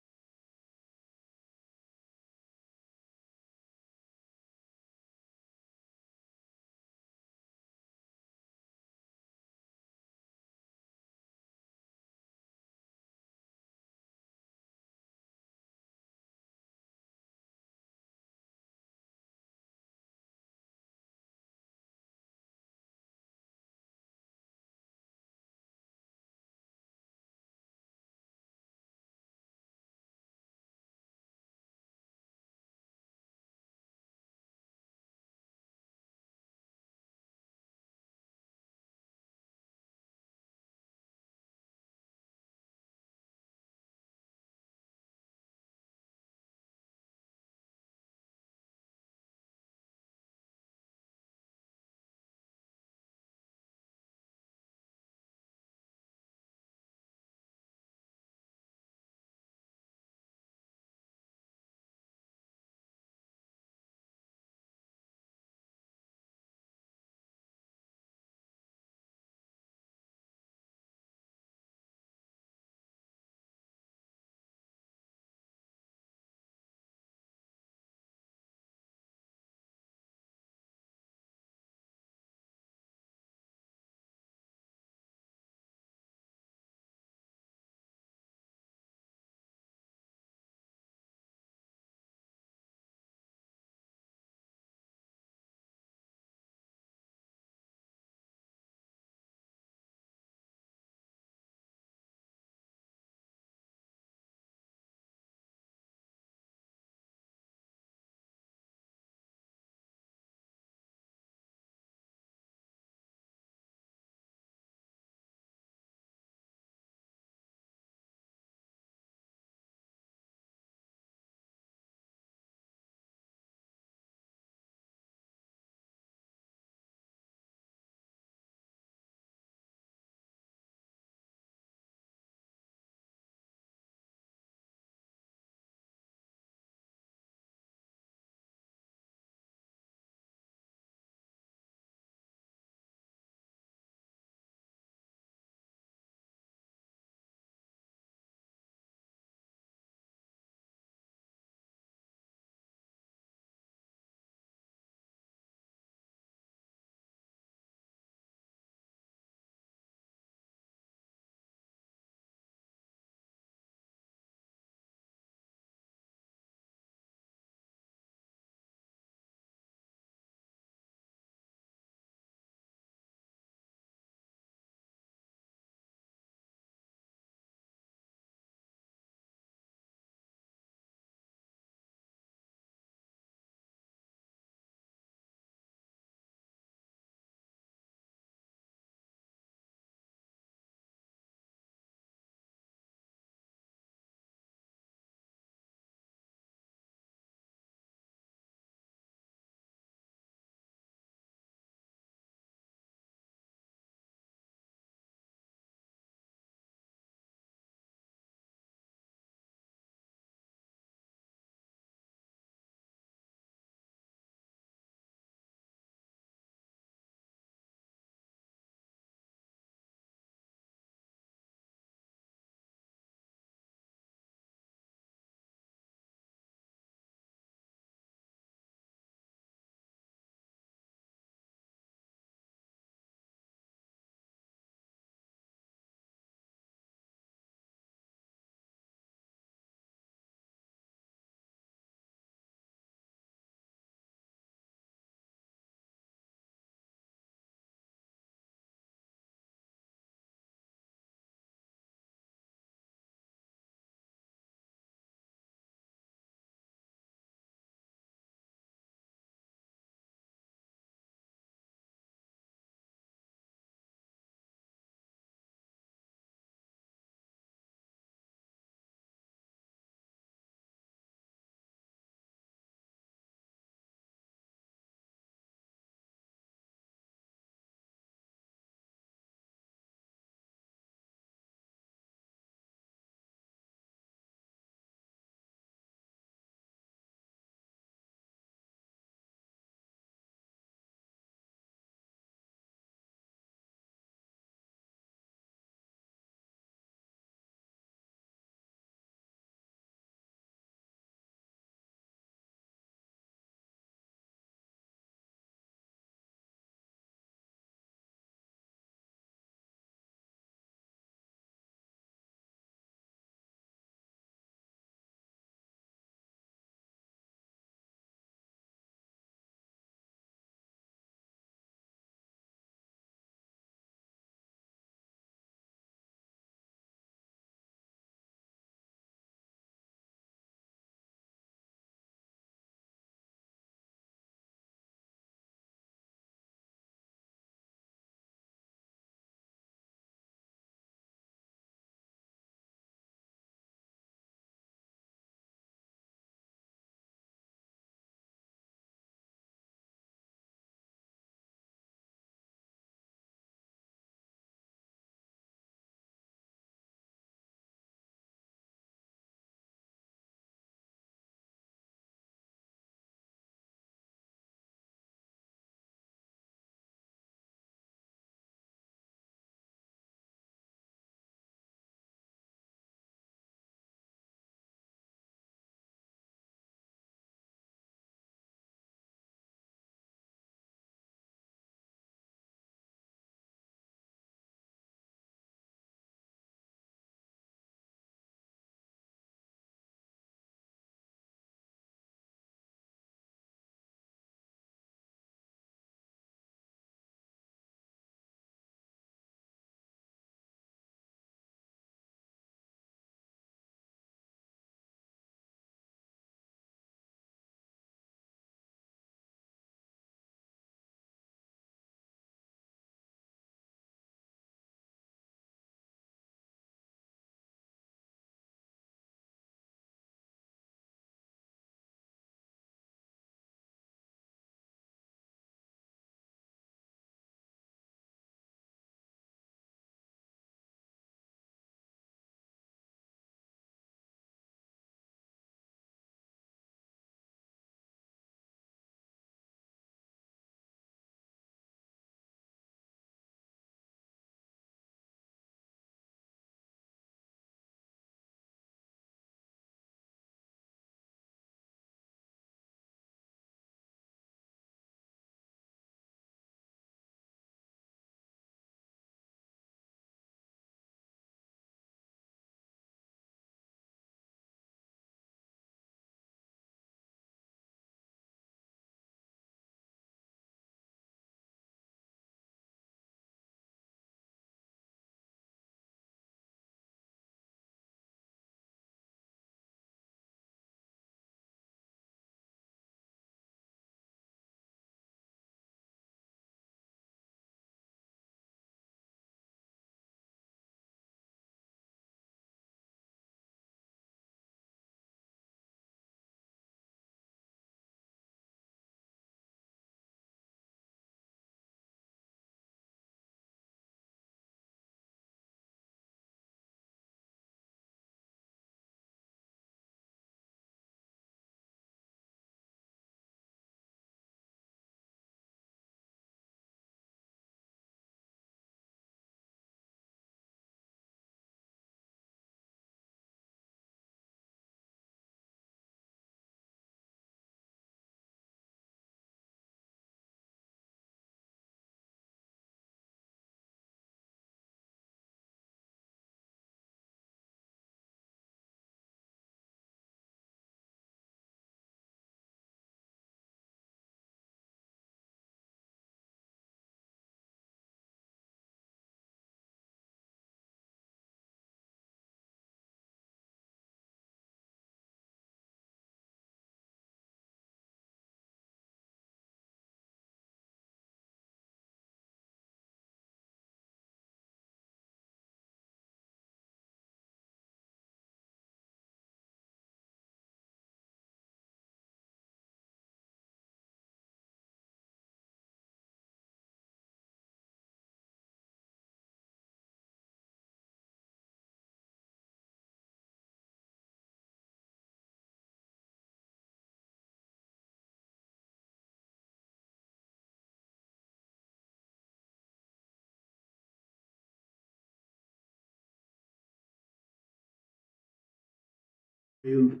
You.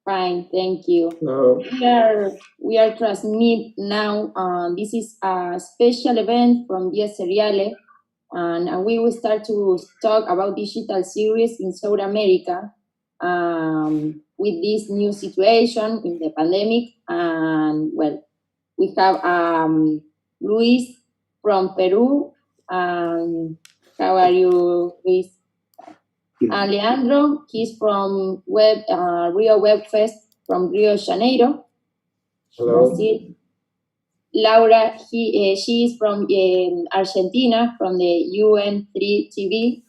Fine, thank you. Hello. We are transmit now. This is a special event from Dia Seriale, and we will start to talk about digital series in South America with this new situation in the pandemic. And well, we have Luis from Peru. How are you, Luis? Leandro, he's from Rio Web Fest from Rio de Janeiro, Hello. Brazil. Laura, she is from Argentina, from the UN3 TV.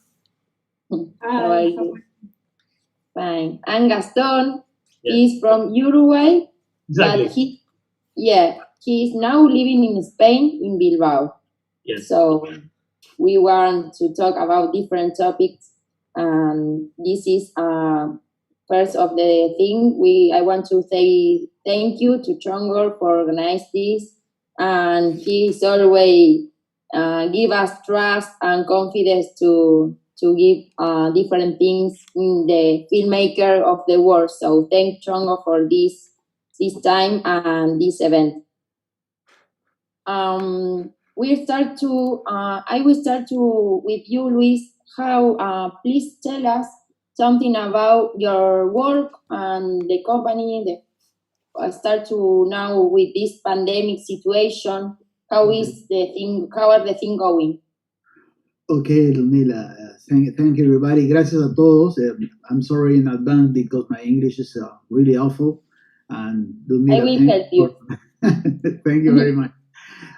How are you? Fine. And Gaston, he's from Uruguay, Exactly. but he is now living in Spain, in Bilbao. Yes. So we want to talk about different topics. This is first of the thing. I want to say thank you to Chongor for organizing this, and he's always give us trust and confidence to give different things in the filmmaker of the world. So thank Chongor for this time and this event. I will start with you, Luis. Please tell us something about your work and the company. Start to now with this pandemic situation. How are the things going? Okay, Ludmila, thank you everybody. Gracias a todos. I'm sorry in advance because my English is really awful. And Ludmila, I will help you. Thank you very much.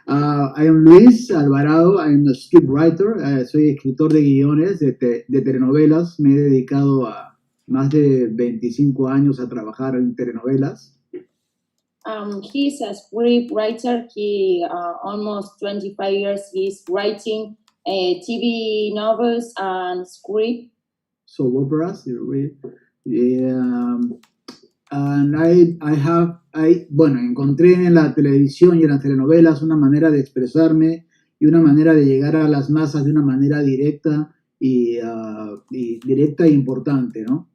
I am Luis Alvarado. I'm a script writer. Soy escritor de guiones de telenovelas. Me he dedicado a más de 25 años a trabajar en telenovelas. He's a script writer. He almost 25 years he's writing TV novels and script. Soap operas. Bueno, encontré en la televisión y en las telenovelas una manera de expresarme y una manera de llegar a las masas de una manera directa y directa e importante, ¿no?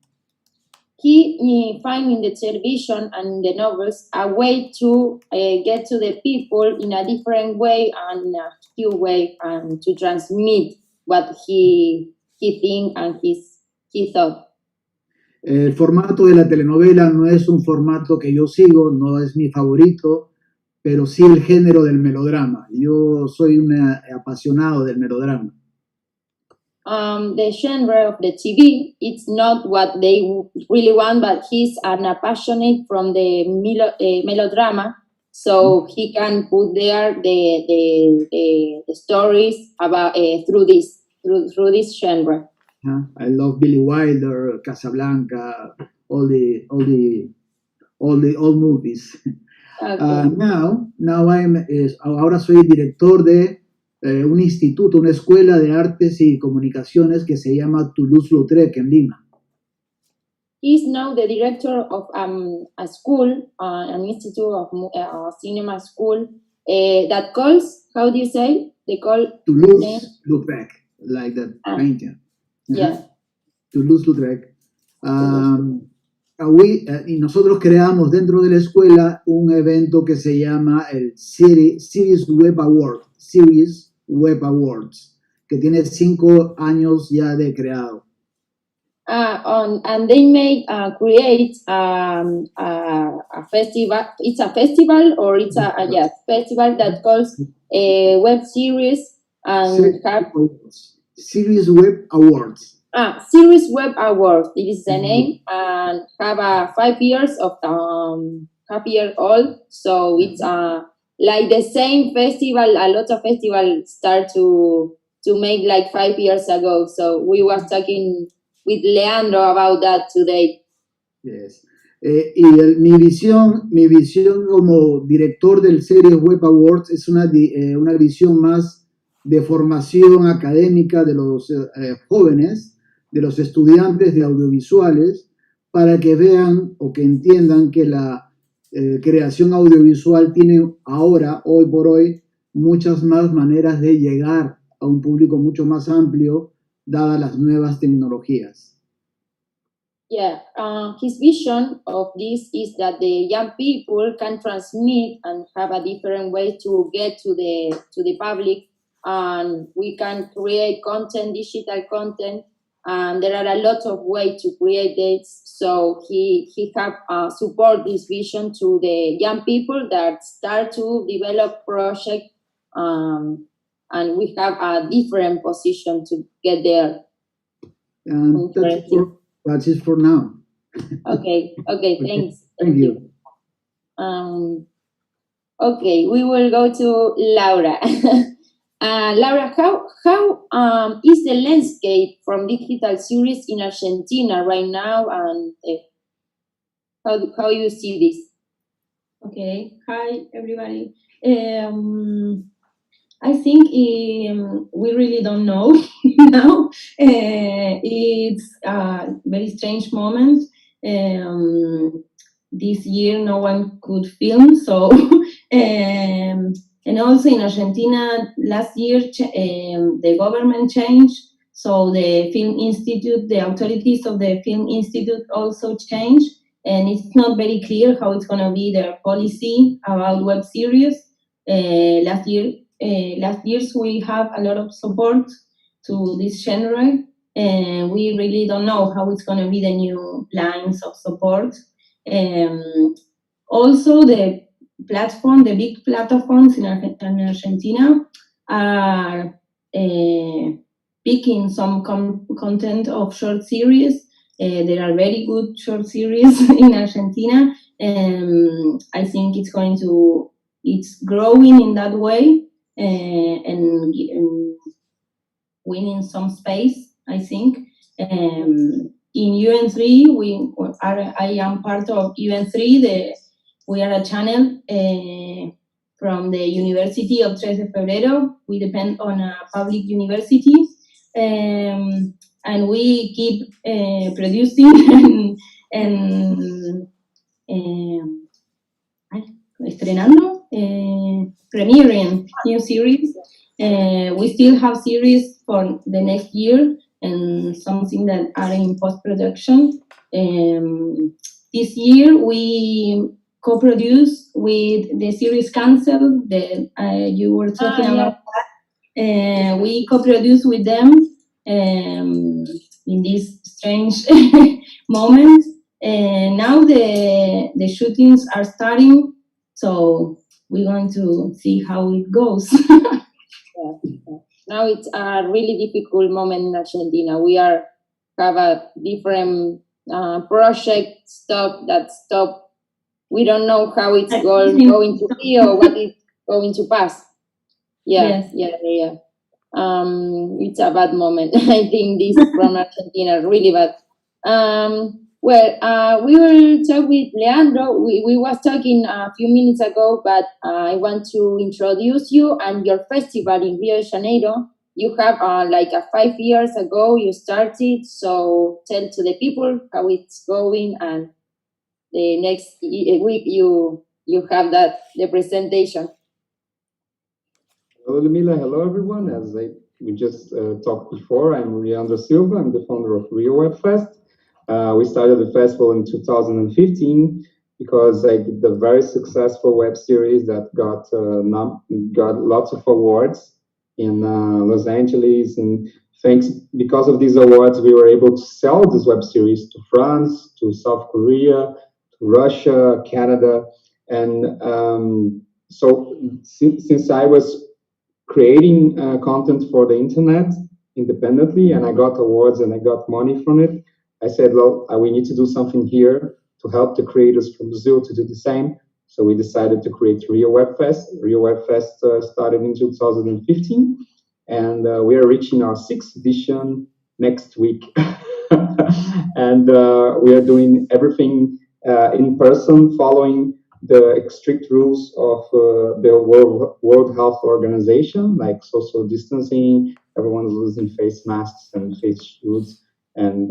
He find in the television and in the novels a way to get to the people in a different way and a new way, and to transmit what he think and he thought. El formato de la telenovela no es un formato que yo sigo, no es mi favorito, pero sí el género del melodrama. Yo soy un apasionado del melodrama. The genre of the TV, it's not what they really want, but he's an passionate from the melodrama, so he can put there the stories about through this genre. I love Billy Wilder, Casablanca, all the old movies. Okay. Ahora soy director de un instituto, una escuela de artes y comunicaciones que se llama Toulouse-Lautrec en Lima. He's now the director of a school, an institute of cinema school that calls, how do you say? They call Toulouse-Lautrec, like the painting. Yeah. Toulouse-Lautrec. Y nosotros creamos dentro de la escuela un evento que se llama el Series Web Awards, que tiene 5 años ya de creado. And they create a festival. It's a festival, or it's a festival that calls web series and Series Web Awards. Series Web Awards. It is the name, and have 5 years of old. So it's like the same festival. A lot of festivals start to make like 5 years ago. So we was talking with Leandro about that today. Yes. Mi visión como director del Series Web Awards es una visión más de formación académica de los jóvenes, de los estudiantes de audiovisuales, para que vean o que entiendan que la creación audiovisual tiene ahora, hoy por hoy, muchas más maneras de llegar a un público mucho más amplio, dadas las nuevas tecnologías. Yeah, his vision of this is that the young people can transmit and have a different way to get to the public, and we can create content, digital content, and there are a lot of ways to create this. So he have support this vision to the young people that start to develop project, and we have a different position to get there. And that's it for now. Okay, thanks. Thank you. Okay, we will go to Laura. Laura, how is the landscape from digital series in Argentina right now, and how you see this? Okay, hi everybody. I think we really don't know now. It's a very strange moment. This year, no one could film, so and also in Argentina last year, the government changed, so the Film Institute, the authorities of the Film Institute also changed, and it's not very clear how it's going to be their policy about web series. Last years we have a lot of support to this genre, and we really don't know how it's going to be the new lines of support. Also, the big platforms in Argentina are picking some content of short series. There are very good short series in Argentina, and I think it's growing in that way, and winning some space, I think. In UN3, I am part of UN3. We are a channel from the University of 3 de Febrero. We depend on a public university, and we keep producing and estrenando, premiering new series. We still have series for the next year and something that are in post-production. This year we co-produced with the series Cancel that you were talking about. We co-produced with them in this strange moment. And now the shootings are starting, so we're going to see how it goes. Now it's a really difficult moment in Argentina. We have a different project stop. We don't know how it's going to be or what is going to pass. Yeah. It's a bad moment. I think this from Argentina really bad. We will talk with Leandro. We was talking a few minutes ago, but I want to introduce you and your festival in Rio de Janeiro. You have 5 years ago you started, so tell to the people how it's going, and the next week you have the presentation. Hello, Ludmila. Hello, everyone. As we just talked before, I'm Leandro Silva. I'm the founder of Rio Web Fest. We started the festival in 2015 because I did a very successful web series that got lots of awards in Los Angeles. And because of these awards, we were able to sell this web series to France, to South Korea, to Russia, Canada. And so since I was creating content for the internet independently, and I got awards and I got money from it, I said, well, we need to do something here to help the creators from Brazil to do the same. So we decided to create Rio Web Fest. Rio Web Fest started in 2015, and we are reaching our 6th edition next week. And we are doing everything in person, following the strict rules of the World Health Organization, like social distancing. Everyone's using face masks and face shields and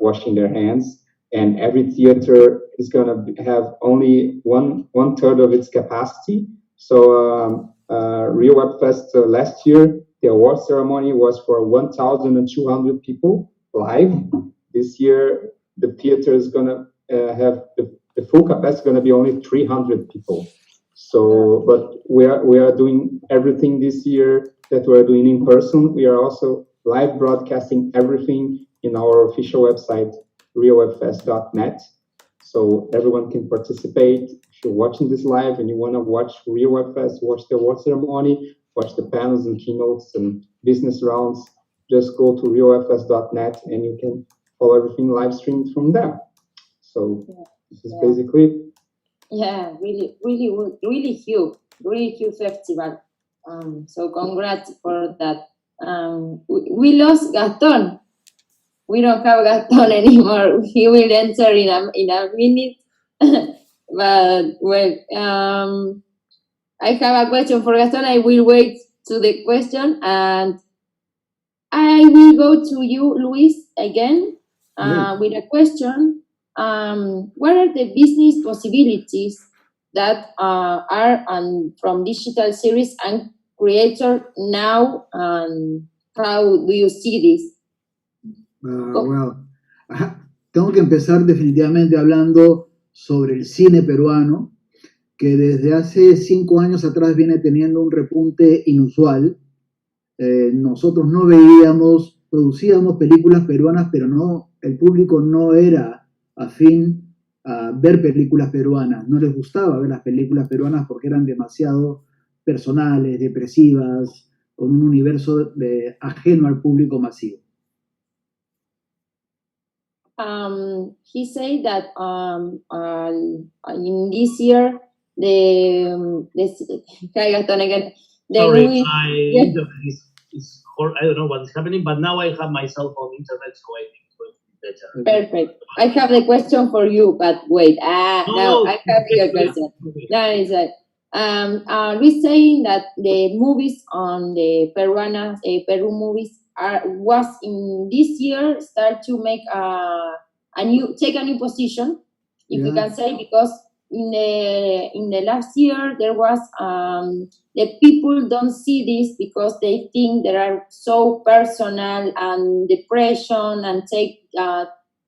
washing their hands. And every theater is going to have only one third of its capacity. So Rio Web Fest last year, the award ceremony was for 1,200 people live. This year, the theater is gonna have the full capacity gonna be only 300 people. So, but we are doing everything this year that we're doing in person. We are also live broadcasting everything in our official website, realwebfest.net. So everyone can participate. If you're watching this live and you want to watch Real Webfest, watch the award ceremony, watch the panels and keynotes and business rounds, just go to realwebfest.net and you can follow everything live streamed from there. So this is basically it. Yeah, really huge festival. So congrats for that. We lost Gaston. We don't have Gaston anymore. He will enter in a minute. But well, I have a question for Gaston. I will wait to the question, and I will go to you, Luis, again with a question. What are the business possibilities that are from digital series and creator now, and how do you see this? Well, tengo que empezar definitivamente hablando sobre el cine peruano, que desde hace 5 años atrás viene teniendo un repunte inusual. Nosotros no veíamos, producíamos películas peruanas, pero no, el público no era afín a ver películas peruanas, no les gustaba ver las películas peruanas porque eran demasiado personales, depresivas, con un universo ajeno al público masivo. He said that in this year Hi Gaston again. Sorry, my internet is I don't know what's happening, but now I have my cell phone internet, so I think it's going to be better. Perfect. I have the question for you, but wait. No, I have your question. No, it's like, we're saying that the movies on the Peru movies was in this year start to make a new position, if you can say, because in the last year there was the people don't see this because they think they are so personal and depression and take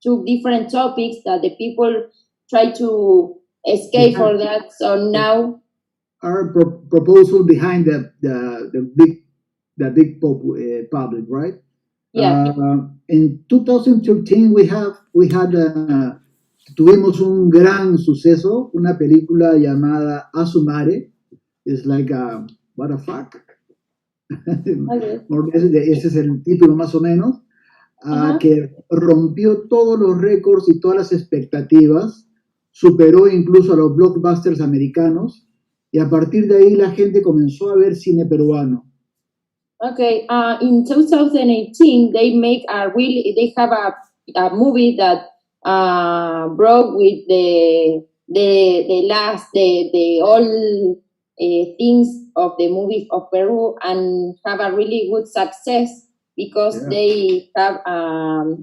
two different topics that the people try to escape for that. So now our proposal behind the big public, right? Yeah. In 2013 tuvimos un gran suceso, una película llamada Asumare. It's like what the fuck. Okay. Ese es el título más o menos, que rompió todos los récords y todas las expectativas, superó incluso a los blockbusters americanos, y a partir de ahí la gente comenzó a ver cine peruano. Okay, in 2018 they have a movie that broke with the all things of the movies of Peru and have a really good success because they have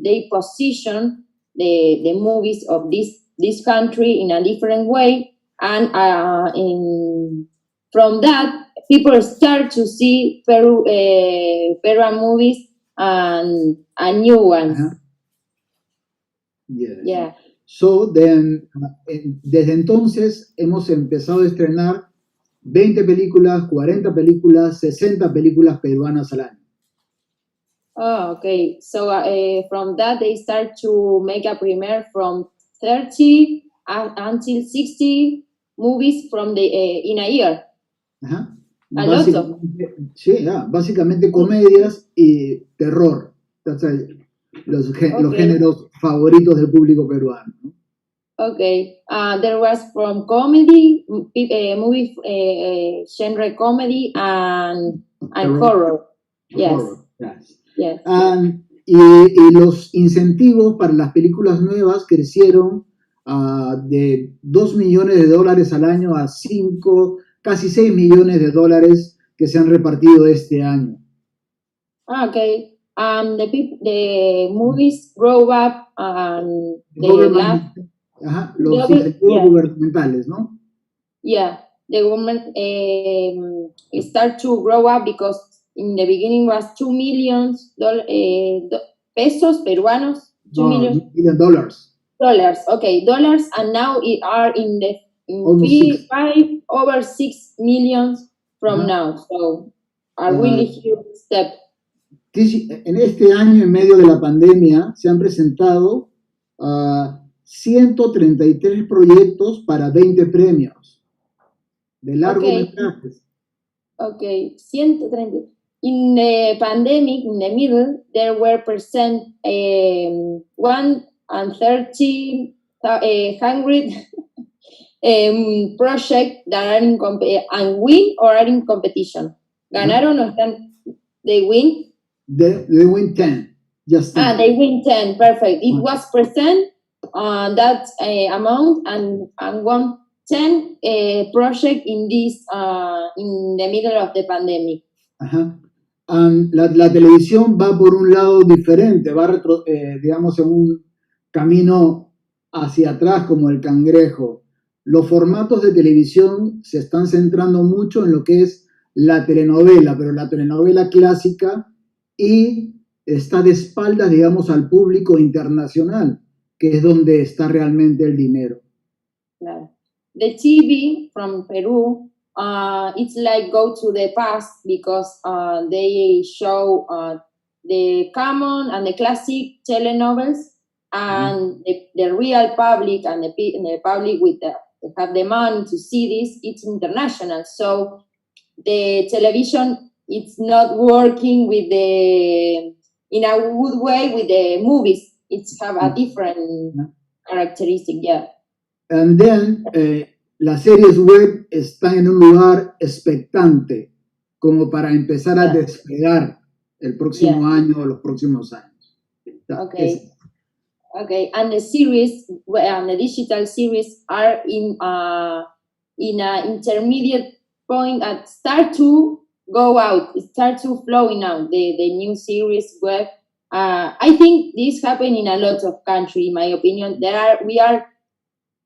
they position the movies of this country in a different way, and from that people start to see Peruvian movies and new ones. Yes. Yeah. So then, desde entonces hemos empezado a estrenar 20 películas, 40 películas, 60 películas peruanas al año. Oh, okay. So from that they start to make a premiere from 30 until 60 movies from in a year. Ajá. A lot of. Sí, básicamente comedias y terror. Los géneros favoritos del público peruano. Okay. There was from comedy, movie genre comedy and horror. Yes. Horror, Yes. Y los incentivos para las películas nuevas crecieron de $2 millones al año a casi $6 millones que se han repartido este año. Okay. The movies grow up and los incentivos gubernamentales, ¿no? Yeah, the government start to grow up because in the beginning was $2 million pesos peruanos. $2 million. $1 million. Dollars, okay, dollars, and now it are in Almost six. over 6 million from Uh-huh. now. So a really huge step. En este año, en medio de la pandemia, se han presentado 133 proyectos para 20 premios de largometrajes. Okay, 130. In the pandemic, in the middle, there were 130 projects that are in and win or are in competition. ¿Ganaron o están? They win? They win 10. Just 10. They win 10. Perfect. It was present that amount and 10 project in this in the middle of the pandemic. Ajá. La televisión va por un lado diferente, va digamos en un camino hacia atrás como el cangrejo. Los formatos de televisión se están centrando mucho en lo que es la telenovela, pero la telenovela clásica, y está de espaldas, digamos, al público internacional, que es donde está realmente el dinero. Claro. The TV from Peru, it's like go to the past because they show the common and the classic telenovels, and the real public and the public with they have the money to see this, it's international. So the television, it's not working with in a good way with the movies. It's have a different characteristic, yeah. And then, las series web están en un lugar expectante, como para empezar a despegar el próximo año o los próximos años. Okay. Okay, and the series, and the digital series are in an intermediate point and start to go out, start to flowing out, the new series web. I think this happened in a lot of countries, in my opinion. We are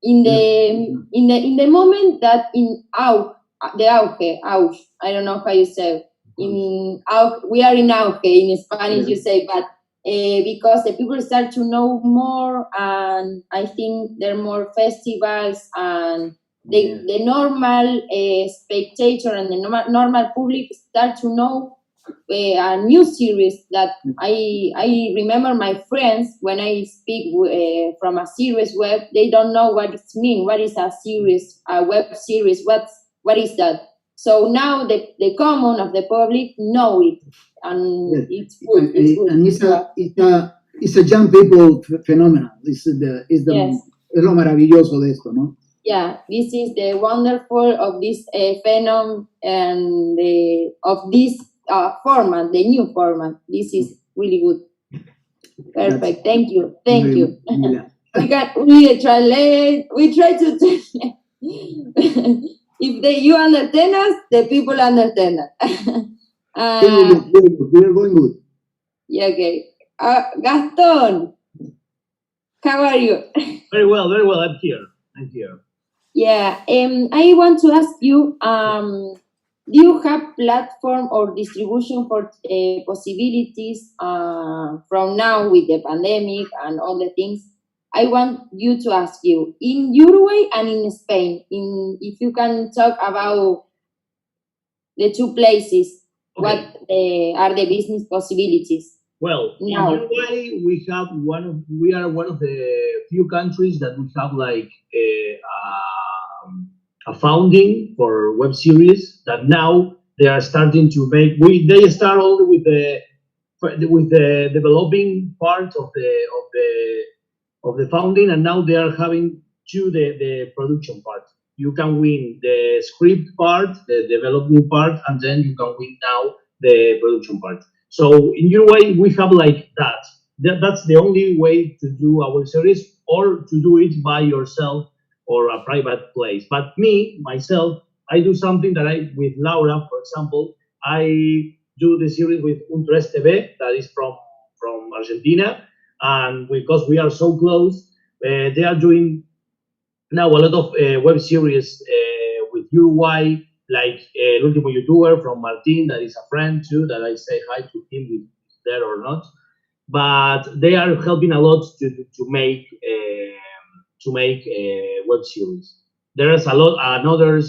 in the moment that in auge, I don't know how you say, we are in auge, in Spanish you say, but because the people start to know more, and I think there are more festivals, and the normal spectator and the normal public start to know a new series that I remember my friends when I speak from a series web, they don't know what it means. What is a series, a web series? What is that? So now the common of the public know it, and it's good. And it's a young people phenomenon. Es lo maravilloso de esto, ¿no? Yeah, this is the wonderful of this phenomenon and of this format, the new format. This is really good. Perfect. Thank you. Thank you. We try to translate. If you understand us, the people understand us. We're going good. Yeah, okay. Gaston, how are you? Very well, very well. I'm here. Yeah, I want to ask you, do you have platform or distribution for possibilities from now with the pandemic and all the things? I want you to ask you, in Uruguay and in Spain, if you can talk about the two places, what are the business possibilities? Well, now? In Uruguay, we are one of the few countries that we have like a founding for web series that now they are starting to make. They start only with the developing part of the founding, and now they are having to the production part. You can win the script part, the developing part, and then you can win now the production part. So in Uruguay, we have like that. That's the only way to do our series, or to do it by yourself or a private place. But myself, I do something that with Laura, for example, I do the series with Untres TV, that is from Argentina, and because we are so close, they are doing now a lot of web series with Uruguay, like El Último YouTuber from Martin, that is a friend too, that I say hi to him if he's there or not. But they are helping a lot to make to make web series. There's a lot another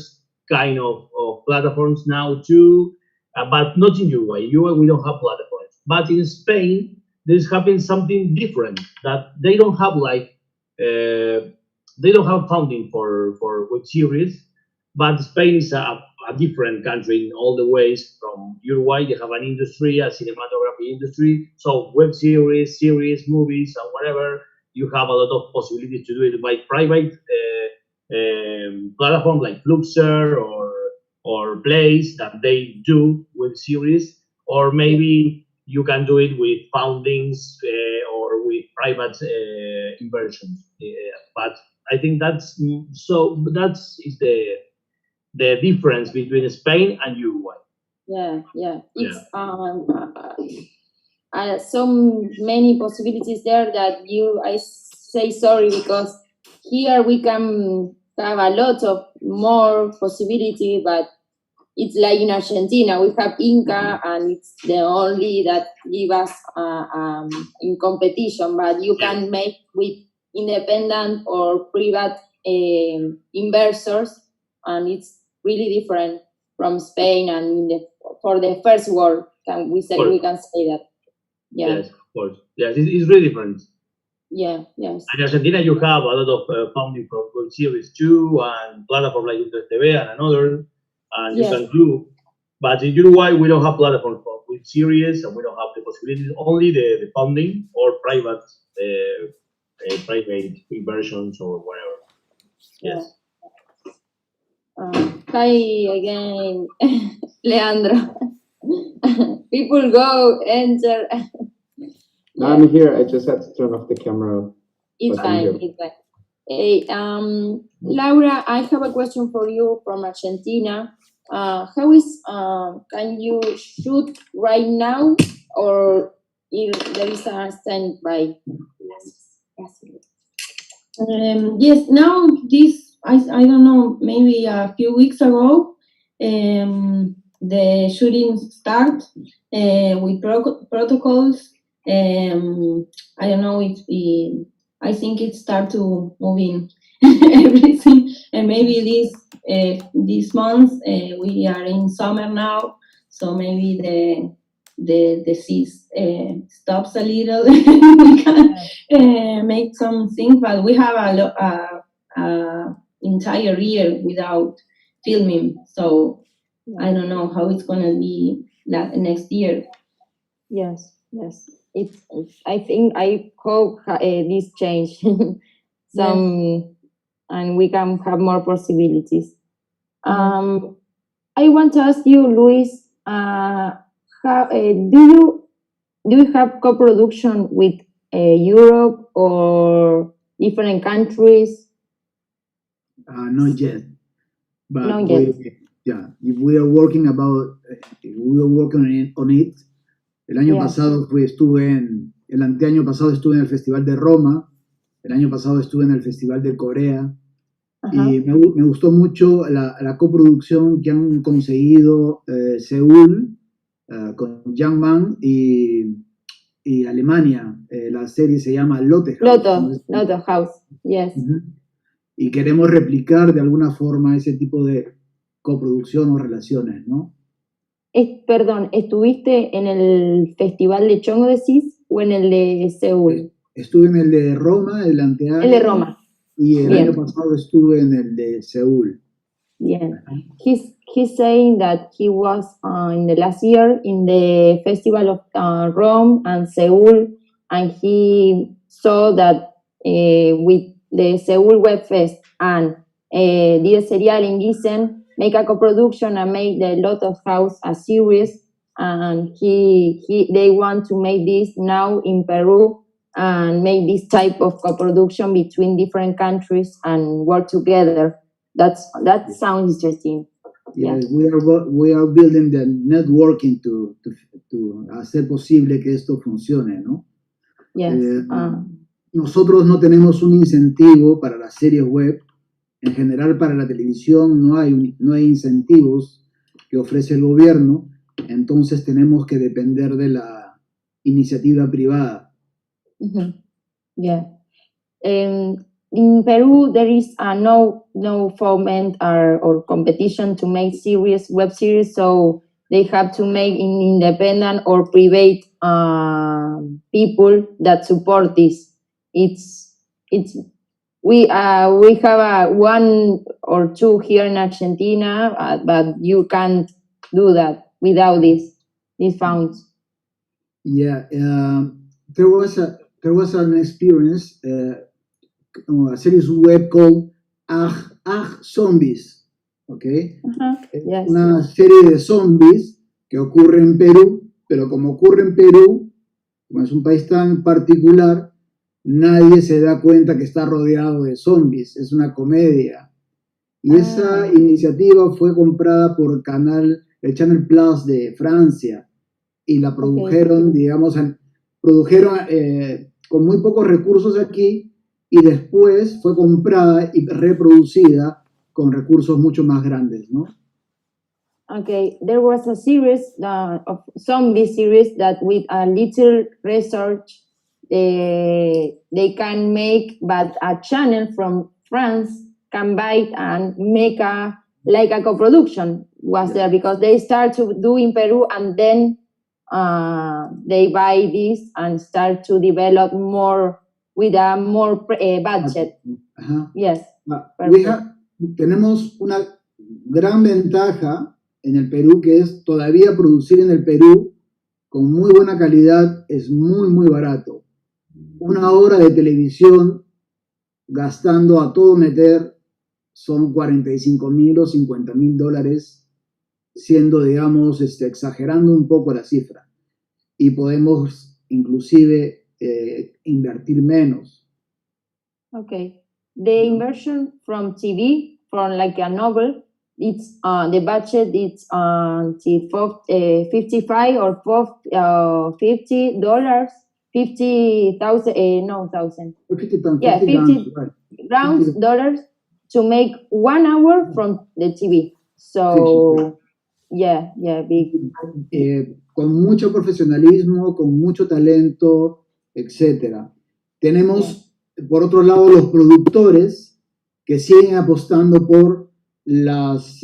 kind of platforms now too, but not in Uruguay. Uruguay we don't have platforms, but in Spain there's happening something different that they don't have like they don't have funding for web series, but Spain is a different country in all the ways from Uruguay. They have an industry, a cinematography industry, so web series, movies, and whatever. You have a lot of possibilities to do it by private platform like Fluxer or Place that they do with series, or maybe you can do it with foundings or with private inversions. But I think that's is the difference between Spain and Uruguay. Yeah. It's so many possibilities there that I say sorry, because here we can have a lot of more possibility, but it's like in Argentina, we have Inca, and it's the only that give us in competition, but you can make with independent or private investors, and it's really different from Spain, and for the first world, we can say that. Yeah. Yes, of course. Yes, it's really different. Yeah, yes. In Argentina, you have a lot of funding from web series too, and platform like TV and another, and you can do. But in Uruguay, we don't have platform for web series, and we don't have the possibilities. Only the funding or private versions or whatever. Yes. Hi again, Leandro. People go, enter. No, I'm here. I just had to turn off the camera. It's fine. Hey, Laura, I have a question for you from Argentina. How is can you shoot right now, or there is a standby? Yes, now this I don't know, maybe a few weeks ago, the shooting start with protocols. I don't know if I think it start to moving everything, and maybe this month we are in summer now, so maybe the sea stops a little. We can make something, but we have a entire year without filming, so I don't know how it's gonna be next year. Yes. I think I hope this change and we can have more possibilities. I want to ask you, Luis, how do you have co-production with Europe or different countries? Not yet, but Not yet. we are working on it. El año pasado el anteaño pasado estuve en el Festival de Roma, el año pasado estuve en el Festival de Corea, y me gustó mucho la coproducción que han conseguido Seúl con Young Man y Alemania. La serie se llama Lotte House, yes. Y queremos replicar de alguna forma ese tipo de coproducción o relaciones, ¿no? Perdón, ¿estuviste en el Festival de Chongo decís o en el de Seúl? Estuve en el de Roma, el anteaño. El de Roma. Y el año pasado estuve en el de Seúl. Bien. He's saying that he was in the last year in the Festival of Rome and Seoul, and he saw that with the Seoul Web Fest and the Seriale in Gießen make a co-production and make the Lotus House a series, and they want to make this now in Peru and make this type of co-production between different countries and work together. That sounds interesting. Yes, we are building the networking to hacer posible que esto funcione, ¿no? Yes. Nosotros no tenemos un incentivo para las series web. En general, para la televisión no hay incentivos que ofrece el gobierno, entonces tenemos que depender de la iniciativa privada. Yeah. in Peru there is no foment or competition to make web series, so they have to make in independent or private people that support this. We have one or two here in Argentina, but you can't do that without these funds. Yeah, there was an experience, a series web called Zombies, okay? Yes. Una serie de zombies que ocurre en Perú, pero como ocurre en Perú, como es un país tan particular, nadie se da cuenta que está rodeado de zombies, es una comedia. Y esa iniciativa fue comprada por el Channel Plus de Francia y la produjeron, digamos, con muy pocos recursos aquí y después fue comprada y reproducida con recursos mucho más grandes, ¿no? Okay, there was a series of zombie series that with a little research they can make, but a channel from France can buy and make a co-production was there because they start to do in Peru and then they buy this and start to develop more with a more budget. Yes. Tenemos una gran ventaja en el Perú, que es todavía producir en el Perú con muy buena calidad es muy, muy barato. Una hora de televisión gastando a todo meter son 45,000 o 50,000 dólares, siendo, digamos, exagerando un poco la cifra. Y podemos inclusive invertir menos. Okay. The inversion from TV, from like a novel, it's the budget it's $55 or $50, 50,000 no thousand. 50,000. Yeah, 50 rounds dollars to make 1 hour from the TV. So yeah, big. Con mucho profesionalismo, con mucho talento, etcétera. Tenemos, por otro lado, los productores que siguen apostando por las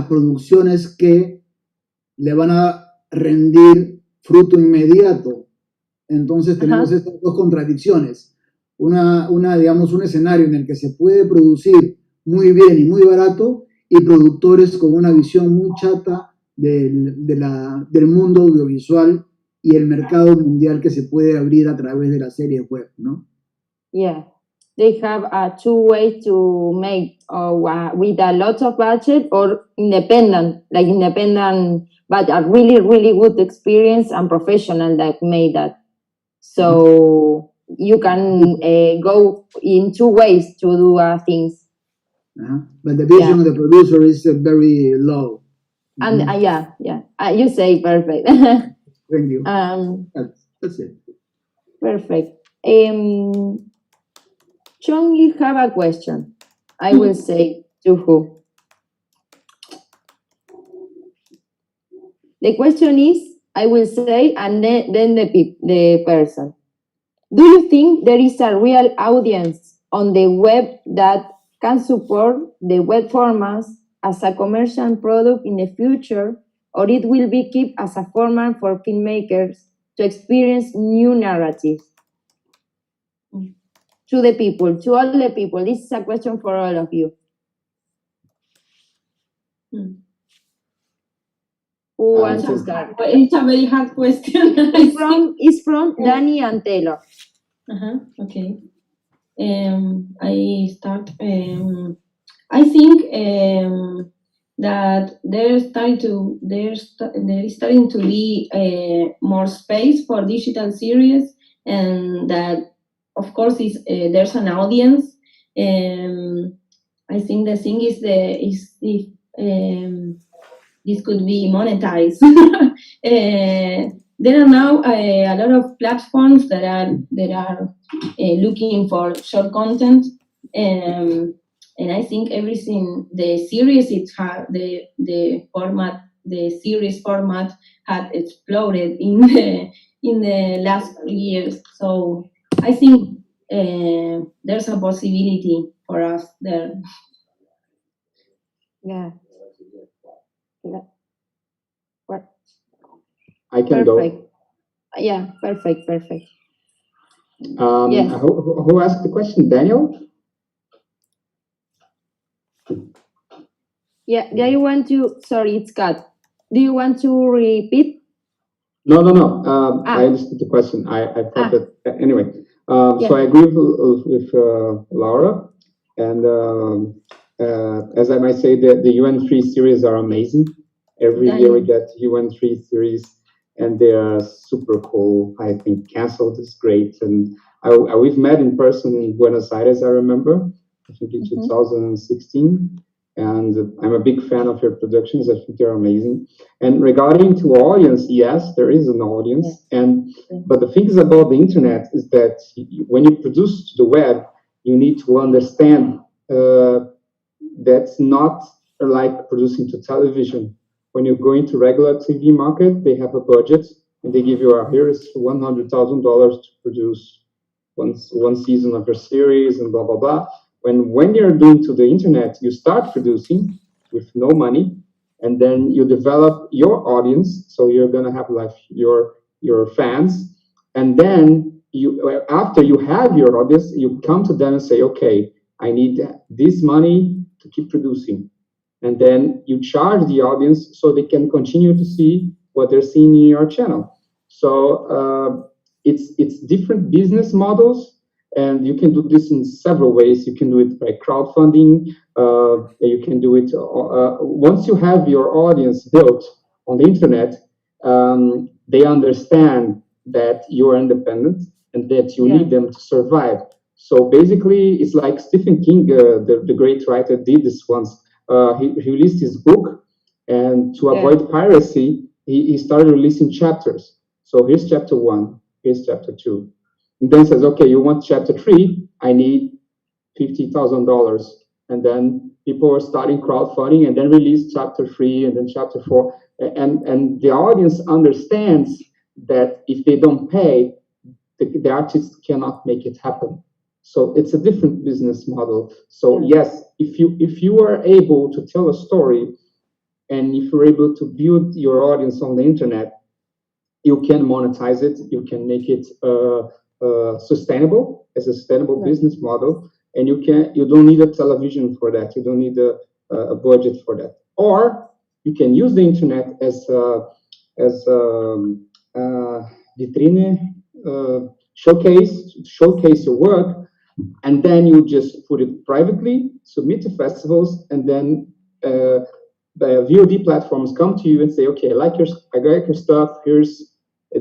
producciones que le van a rendir fruto inmediato. Entonces tenemos estas dos contradicciones. Digamos, un escenario en el que se puede producir muy bien y muy barato y productores con una visión muy chata del mundo audiovisual y el mercado mundial que se puede abrir a través de las series web, ¿no? Yeah. They have two ways to make with a lot of budget or independent, but a really, really good experience and professional that made that. So you can go in two ways to do things. But the vision of the producer is very low. And you say perfect. Thank you. That's it. Perfect. John, you have a question. I will say to who. The question is, I will say, and then the person. Do you think there is a real audience on the web that can support the web formats as a commercial product in the future, or it will be kept as a format for filmmakers to experience new narratives? To the people, to all the people. This is a question for all of you. Who wants to start? It's a very hard question. It's from Danny and Taylor. Okay. I start. I think that there is starting to be more space for digital series, and that, of course, there's an audience. I think the thing is if this could be monetized. There are now a lot of platforms that are looking for short content, and I think everything, the series, the format, the series format had exploded in the last years. So I think there's a possibility for us there. Yeah. Yeah. What? I can Perfect. go. Yeah, perfect. Yes. Yes. Who asked the question? Daniel? Yeah, do you want to, sorry, it's cut. Do you want to repeat? No. I understood the question. I thought that anyway. So I agree with Laura, and as I might say, the UN3 series are amazing. Every year we get UN3 series, and they are super cool. I think Cancelled is great, and we've met in person in Buenos Aires. I remember, I think in 2016. And I'm a big fan of your productions. I think they're amazing. And regarding to audience, yes, there is an audience. But the things about the internet is that when you produce the web, you need to understand that's not like producing to television. When you go into regular TV market, they have a budget and they give you here's $100,000 to produce one season of your series and blah blah blah. When you're doing to the internet, you start producing with no money, and then you develop your audience. So you're gonna have like your fans, and then you after you have your audience, you come to them and say, okay, I need this money to keep producing, and then you charge the audience so they can continue to see what they're seeing in your channel. So it's different business models, and you can do this in several ways. You can do it by crowdfunding. You can do it once you have your audience built on the internet. They understand that you are independent and that you need them to survive. So basically, it's like Stephen King, the great writer, did this once. He released his book, and to avoid piracy, he started releasing chapters. So here's chapter 1, here's chapter 2. And then says, okay, you want chapter 3? I need $50,000. And then people are starting crowdfunding and then release chapter 3 and then chapter 4. And the audience understands that if they don't pay, the artist cannot make it happen. So it's a different business model. So yes, if you are able to tell a story, and if you're able to build your audience on the internet, you can monetize it. You can make it sustainable as a sustainable business model, and you don't need a television for that. You don't need a budget for that. Or you can use the internet as vitrine, showcase your work, and then you just put it privately, submit to festivals, and then the VOD platforms come to you and say, okay, I like your stuff.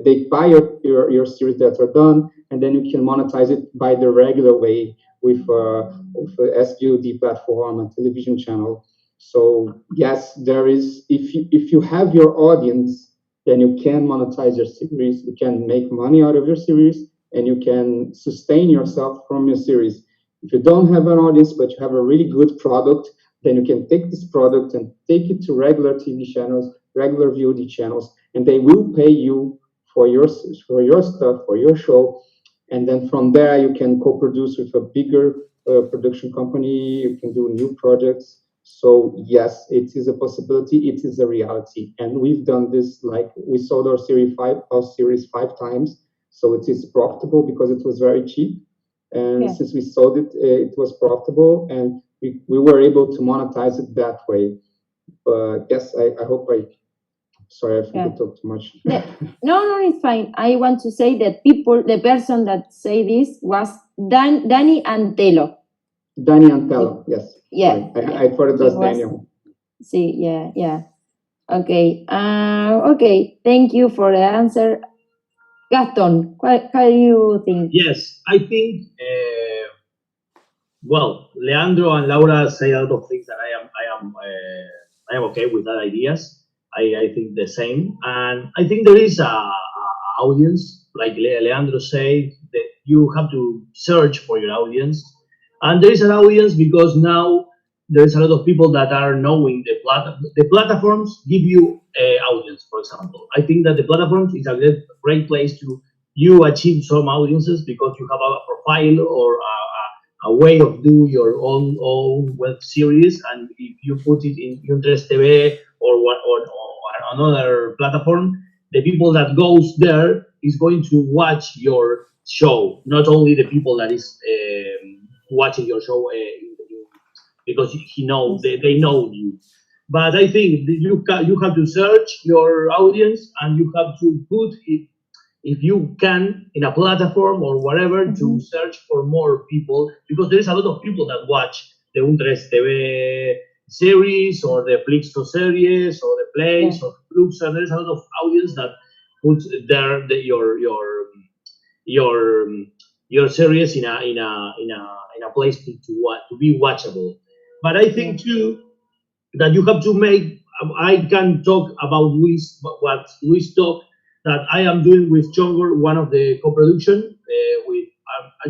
They buy your series that are done, and then you can monetize it by the regular way with a SVOD platform, a television channel. So yes, there is. If you have your audience, then you can monetize your series. You can make money out of your series, and you can sustain yourself from your series. If you don't have an audience, but you have a really good product, then you can take this product and take it to regular TV channels, regular VOD channels, and they will pay you for your stuff, for your show. And then from there, you can co-produce with a bigger production company. You can do new projects. So yes, it is a possibility. It is a reality. And we've done this, like we sold our series 5 times. So it is profitable because it was very cheap. And since we sold it, it was profitable, and we were able to monetize it that way. But yes, I hope sorry, I think I talked too much. No, it's fine. I want to say that the person that say this was Danny Antelo. Danny Antelo, yes. Yeah. I thought it was Daniel. See, yeah. Okay. Okay. Thank you for the answer. Gaston, how do you think? Yes, I think, well, Leandro and Laura say a lot of things that I am okay with that ideas. I think the same. And I think there is a audience, like Leandro said, that you have to search for your audience. And there is an audience because now there is a lot of people that are knowing the platforms give you audience, for example. I think that the platforms is a great place to you achieve some audiences because you have a profile or a way of do your own web series, and if you put it in Interest TV or another platform, the people that goes there is going to watch your show, not only the people that is watching your show because they know you. But I think that you have to search your audience, and you have to put it, if you can, in a platform or whatever, to search for more people, because there is a lot of people that watch the Untres TV series or the Flixto series or the plays or Flux, and there is a lot of audience that puts your series in a place to be watchable. But I think too that you have to make. I can talk about what Luis talked, that I am doing with Chongor, one of the co-production with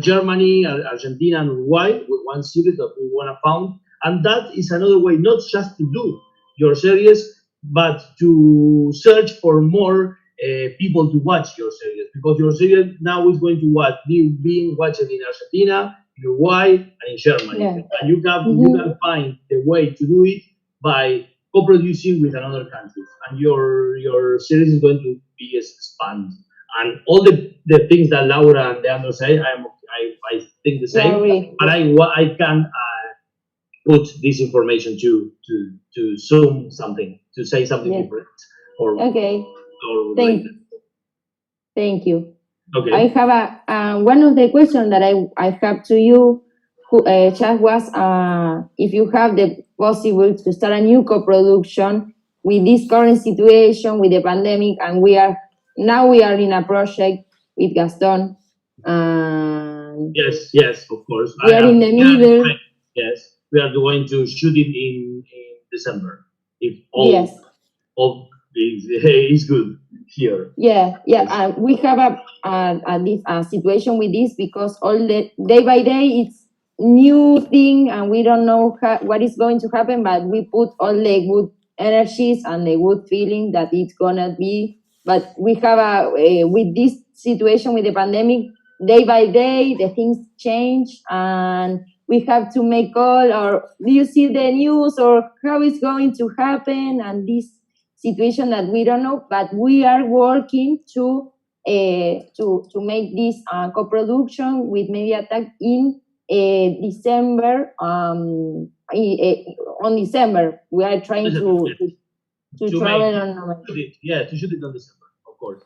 Germany, Argentina, and Uruguay, with one series that we want to found. And that is another way, not just to do your series, but to search for more people to watch your series, because your series now is going to be being watched in Argentina, Uruguay, and in Germany. And you can find the way to do it by co-producing with another country, and your series is going to be expanded. And all the things that Laura and Leandro say, I think the same. But I can put this information to zoom something, to say something different. Thank you. Okay. I have one of the questions that I have to you, just was if you have the possible to start a new co-production with this current situation with the pandemic, and we are in a project with Gaston. Yes, of course. We are in the middle. Yes, we are going to shoot it in December. If all is good here. Yeah. We have a situation with this because all the day by day it's new thing, and we don't know what is going to happen, but we put all the good energies and the good feeling that it's gonna be. But we have with this situation with the pandemic, day by day the things change, and we have to make all, or do you see the news, or how it's going to happen, and this situation that we don't know, but we are working to make this co-production with Media Attack in December. On December, we are trying to travel on. To shoot it on December, of course.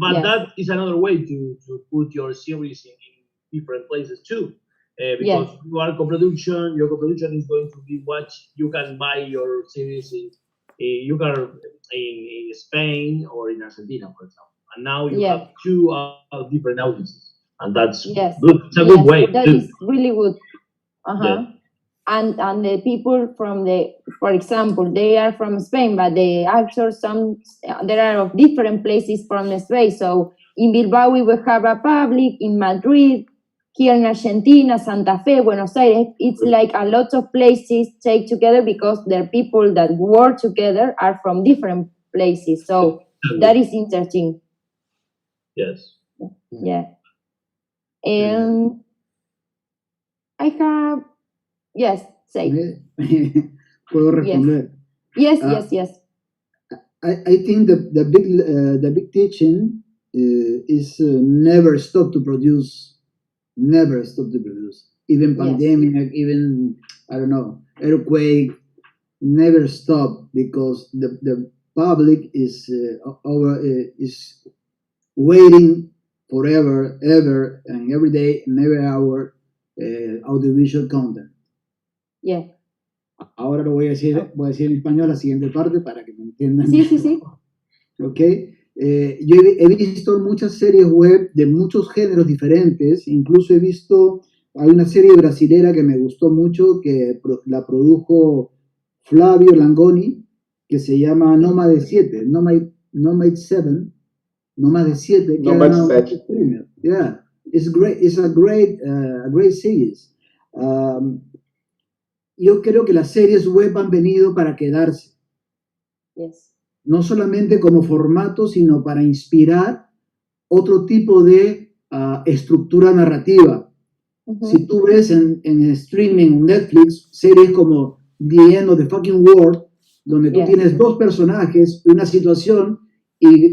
But that is another way to put your series in different places too. Because you are co-production, your co-production is going to be watched. You can buy your series in Spain or in Argentina, for example. And now you have two different audiences, and that's good. It's a good way. That is really good. And the people from for example, they are from Spain, but the actors there are of different places from Spain. So in Bilbao we will have a public, in Madrid, here in Argentina, Santa Fe, Buenos Aires. It's like a lot of places take together because the people that work together are from different places. So that is interesting. Yes. Yeah. And I have, say. ¿Puedo responder? Yes. I think the big teaching is never stop to produce. Never stop to produce. Even pandemic, even, I don't know, earthquake, never stop, because the public is waiting forever, ever, and every day and every hour audiovisual content. Ahora lo voy a decir en español la siguiente parte para que me entiendan. Sí. Ok. Yo he visto muchas series web de muchos géneros diferentes. Incluso he visto, hay una serie brasilera que me gustó mucho, que la produjo Flavio Langoni, que se llama Nómade 7, Nómade 7, Nómade 7. Nómade 7. Yeah, it's great. It's a great series. Yo creo que las series web han venido para quedarse. No solamente como formato, sino para inspirar otro tipo de estructura narrativa. Si tú ves en streaming, Netflix, series como The End of the Fucking World, donde tú tienes dos personajes, una situación y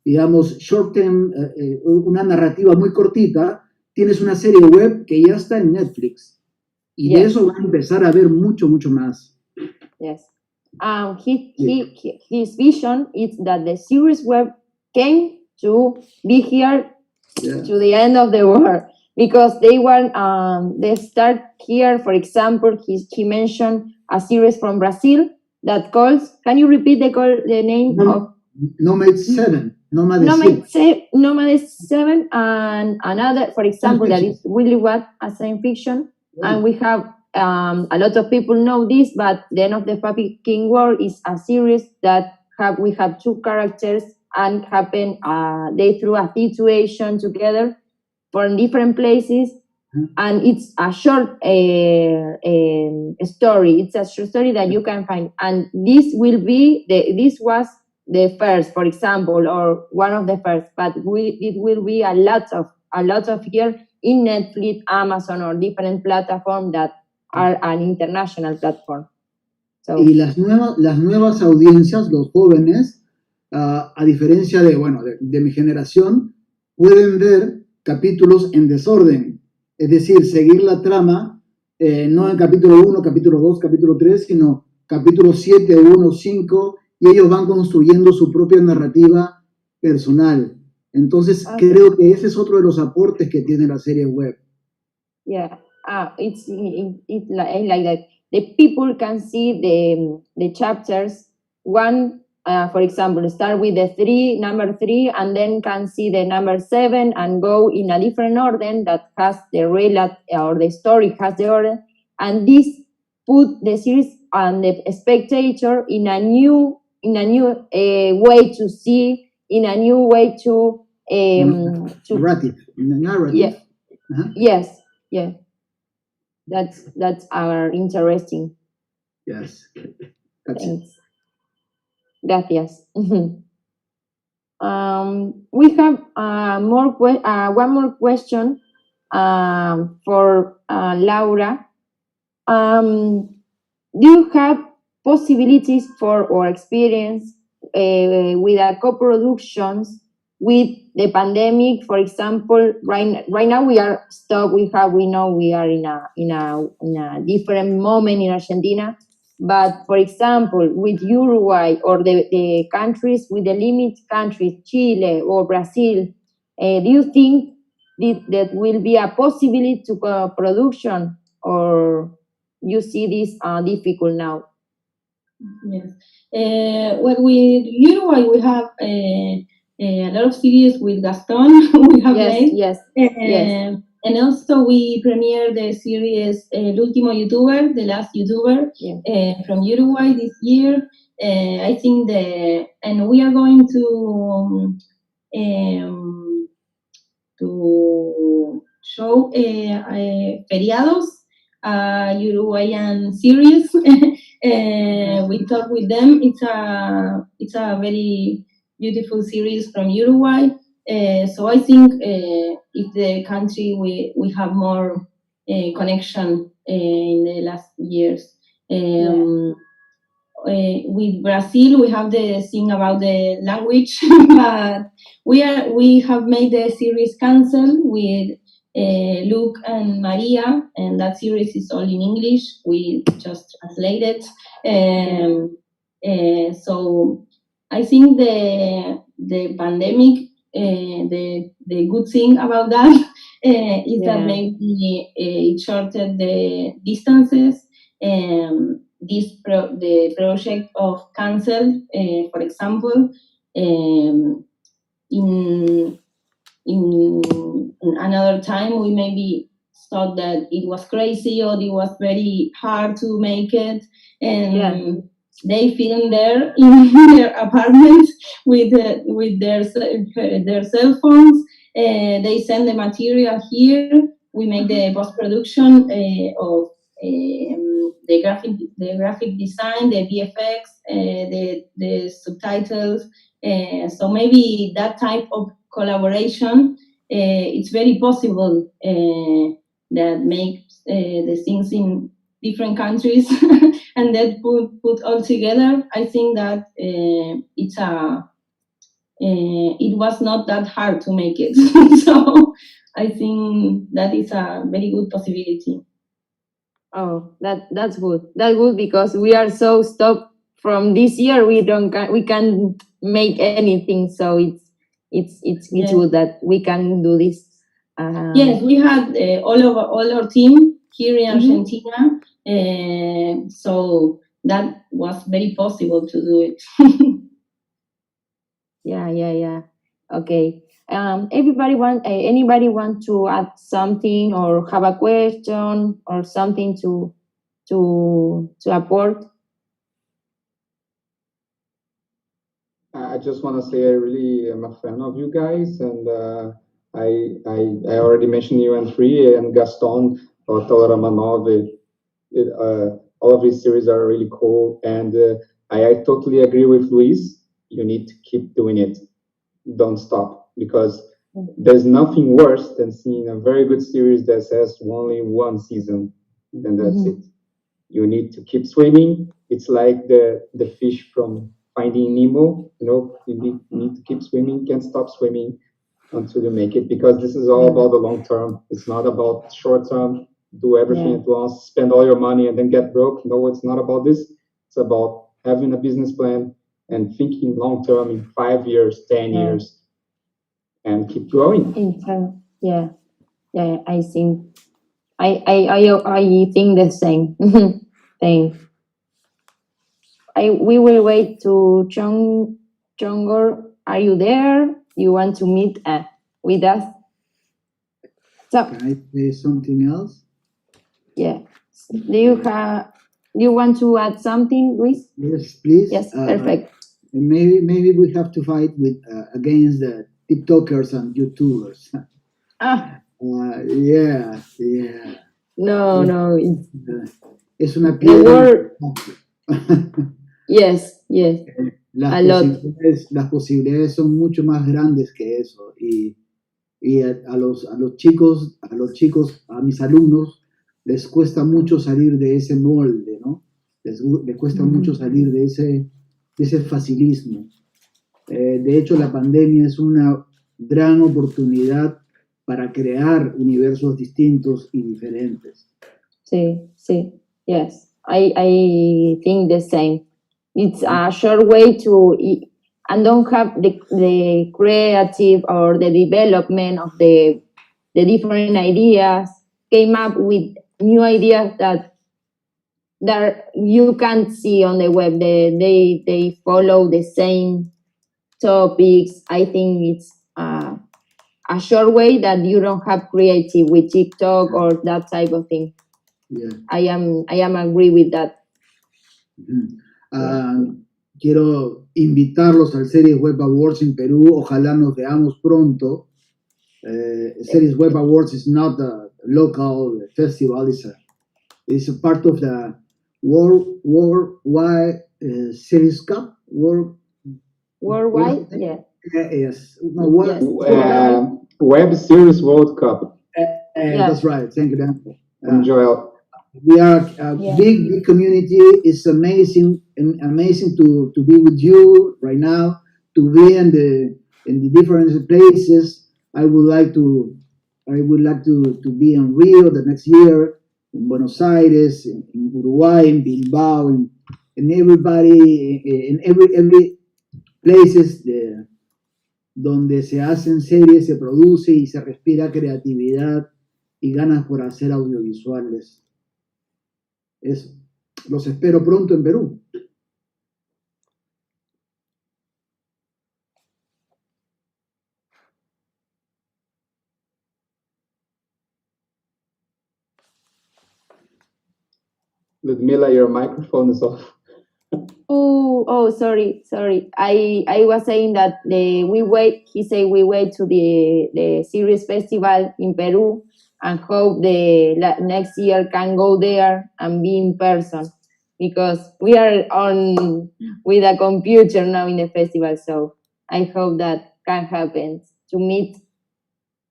digamos, short term, una narrativa muy cortita, tienes una serie web que ya está en Netflix. Y de eso van a empezar a ver mucho, mucho más. Yes. His vision is that the series web came to be here to the end of the world. Because they want, they start here, for example, he mentioned a series from Brazil that calls, can you repeat the name of? Nomad 7. Nomad 7 and another, for example, that is really what a science fiction. Yeah. And we have, a lot of people know this, but The End of the Fucking World is a series that we have two characters and happen, they through a situation together from different places, and it's a short story. It's a short story that you can find, and this will be this was the first, for example, or one of the first, but it will be a lot of here in Netflix, Amazon, or different platforms that are an international platform. So, y las nuevas audiencias, los jóvenes, a diferencia de mi generación, pueden ver capítulos en desorden, es decir, seguir la trama, no en capítulo 1, capítulo 2, capítulo 3, sino capítulo 7, 1, 5, y ellos van construyendo su propia narrativa personal. Entonces, creo que ese es otro de los aportes que tiene la serie web. Yeah, it's like that. The people can see the chapters, one, for example, start with the number 3, and then can see the number 7 and go in a different order that has the or the story has the order, and this put the series and the spectator in a new way to see, in a new way to narrative. Yeah. Yes, yeah. That's our interesting. Yes. Thanks. Gracias. We have one more question for Laura. Do you have possibilities for or experience with a co-productions with the pandemic? For example, right now we are stuck. We know we are in a different moment in Argentina. But for example, with Uruguay or the countries with the limit countries, Chile or Brazil, do you think that will be a possibility to production, or you see this difficult now? Yes. Well, with Uruguay, we have a lot of series with Gaston. We have made. Yes. And also we premiered the series El Último YouTuber, The Last YouTuber, from Uruguay this year. I think and we are going to show Feriados, Uruguayan series. We talk with them. It's a very beautiful series from Uruguay. So I think if the country we have more connection in the last years. With Brazil, we have the thing about the language, but we have made the series Cancel with Luke and Maria, and that series is all in English. We just translated. So I think the pandemic, the good thing about that is that maybe it shortened the distances. The project of Cancel, for example, in another time we maybe thought that it was crazy or it was very hard to make it, and they filmed there in their apartment with their cell phones. They send the material here. We make the post-production of the graphic design, the VFX, the subtitles. So maybe that type of collaboration, it's very possible that make the things in different countries and then put all together. I think that it was not that hard to make it. So I think that is a very good possibility. Oh, that's good. That's good because we are so stopped from this year. We can't make anything. So it's Yes. good that we can do this. Yes, we had all our team here in Mhm. Argentina, so that was very possible to do it. Yeah. Okay. Anybody want to add something or have a question or something to apport? I just want to say I really am a fan of you guys, and I already mentioned you and Free and Gaston or Toleramanov. All of these series are really cool, and I totally agree with Luis. You need to keep doing it. Don't stop, because there's nothing worse than seeing a very good series that has only one season, and that's Mhm. it. You need to keep swimming. It's like the fish from Finding Nemo. You need to keep swimming. Can't stop swimming until you make it, because this is all about the long term. It's not about short term. Do everything Yeah. at once, spend all your money, and then get broke. No, it's not about this. It's about having a business plan and thinking long term in 5 years, 10 Yeah. years, and keep growing. Yeah. I think I think the same thing. We will wait to Chongor. Are you there? You want to meet with us? So Can I say something else? yeah. Do you want to add something, Luis? Yes, please. Yes, perfect. Maybe we have to fight with against the TikTokers and YouTubers. Yeah. No. Es una The piedra. word. Yes. Las posibilidades son mucho más grandes que eso. Y a los chicos, a mis alumnos, les cuesta mucho salir de ese molde, ¿no? Les cuesta mucho salir de ese facilismo. De hecho, la pandemia es una gran oportunidad para crear universos distintos y diferentes. Sí. Yes, I think the same. It's a short way to and don't have the creative or the development of the different ideas. Came up with new ideas that you can't see on the web. They follow the same topics. I think it's a short way that you don't have creative with TikTok or that type of thing. Yeah. I am agree with that. Quiero invitarlos al Series Web Awards en Perú. Ojalá nos veamos pronto. Series Web Awards is not a local festival. It's a part of the worldwide Series Cup. Worldwide, yeah. Yes. Web Series World Cup. That's right. Thank you, Dan. Joel. We are a big community. It's amazing to be with you right now, to be in the different places. I would like to be in Rio the next year, in Buenos Aires, in Uruguay, in Bilbao, and everybody in every places donde se hacen series, se produce y se respira creatividad y ganas por hacer audiovisuales. Eso. Los espero pronto en Perú. Ludmila, your microphone is off. Oh, sorry. I was saying that he said we wait to the series festival in Peru and hope the next year can go there and be in person, because we are on with a computer now in the festival, so I hope that can happen. meet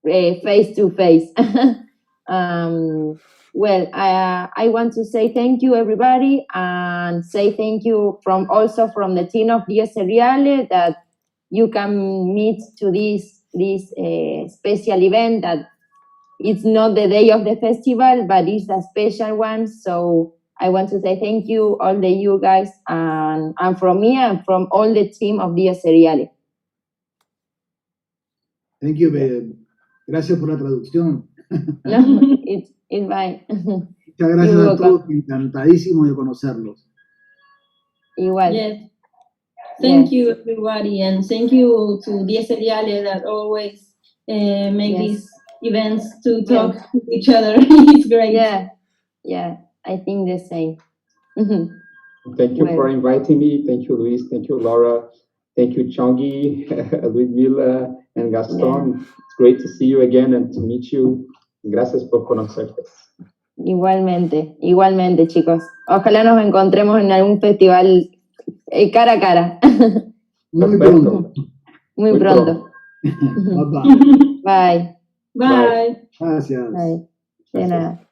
face to face. Well, I want to say thank you, everybody, and say thank you also from the team of Dia Seriale that you can meet to this special event that it's not the day of the festival, but it's a special one. So I want to say thank you, all you guys, and from me and from all the team of Dia Seriale. Thank you, babe. Gracias por la traducción. No, it's fine. Muchas gracias a todos, encantadísimo de conocerlos. Igual. Yes. Thank you, everybody, and thank you to Dia Seriale that always make these events to talk with each other. It's great. Yeah, I think the same. Thank you for inviting me. Thank you, Luis. Thank you, Laura. Thank you, Chongi, Ludmila, and Gaston. It's great to see you again and to meet you. Gracias por conocernos. Igualmente, chicos. Ojalá nos encontremos en algún festival cara a cara. Muy pronto. Muy pronto. Bye. Bye. Bye. Gracias. Bye. De nada.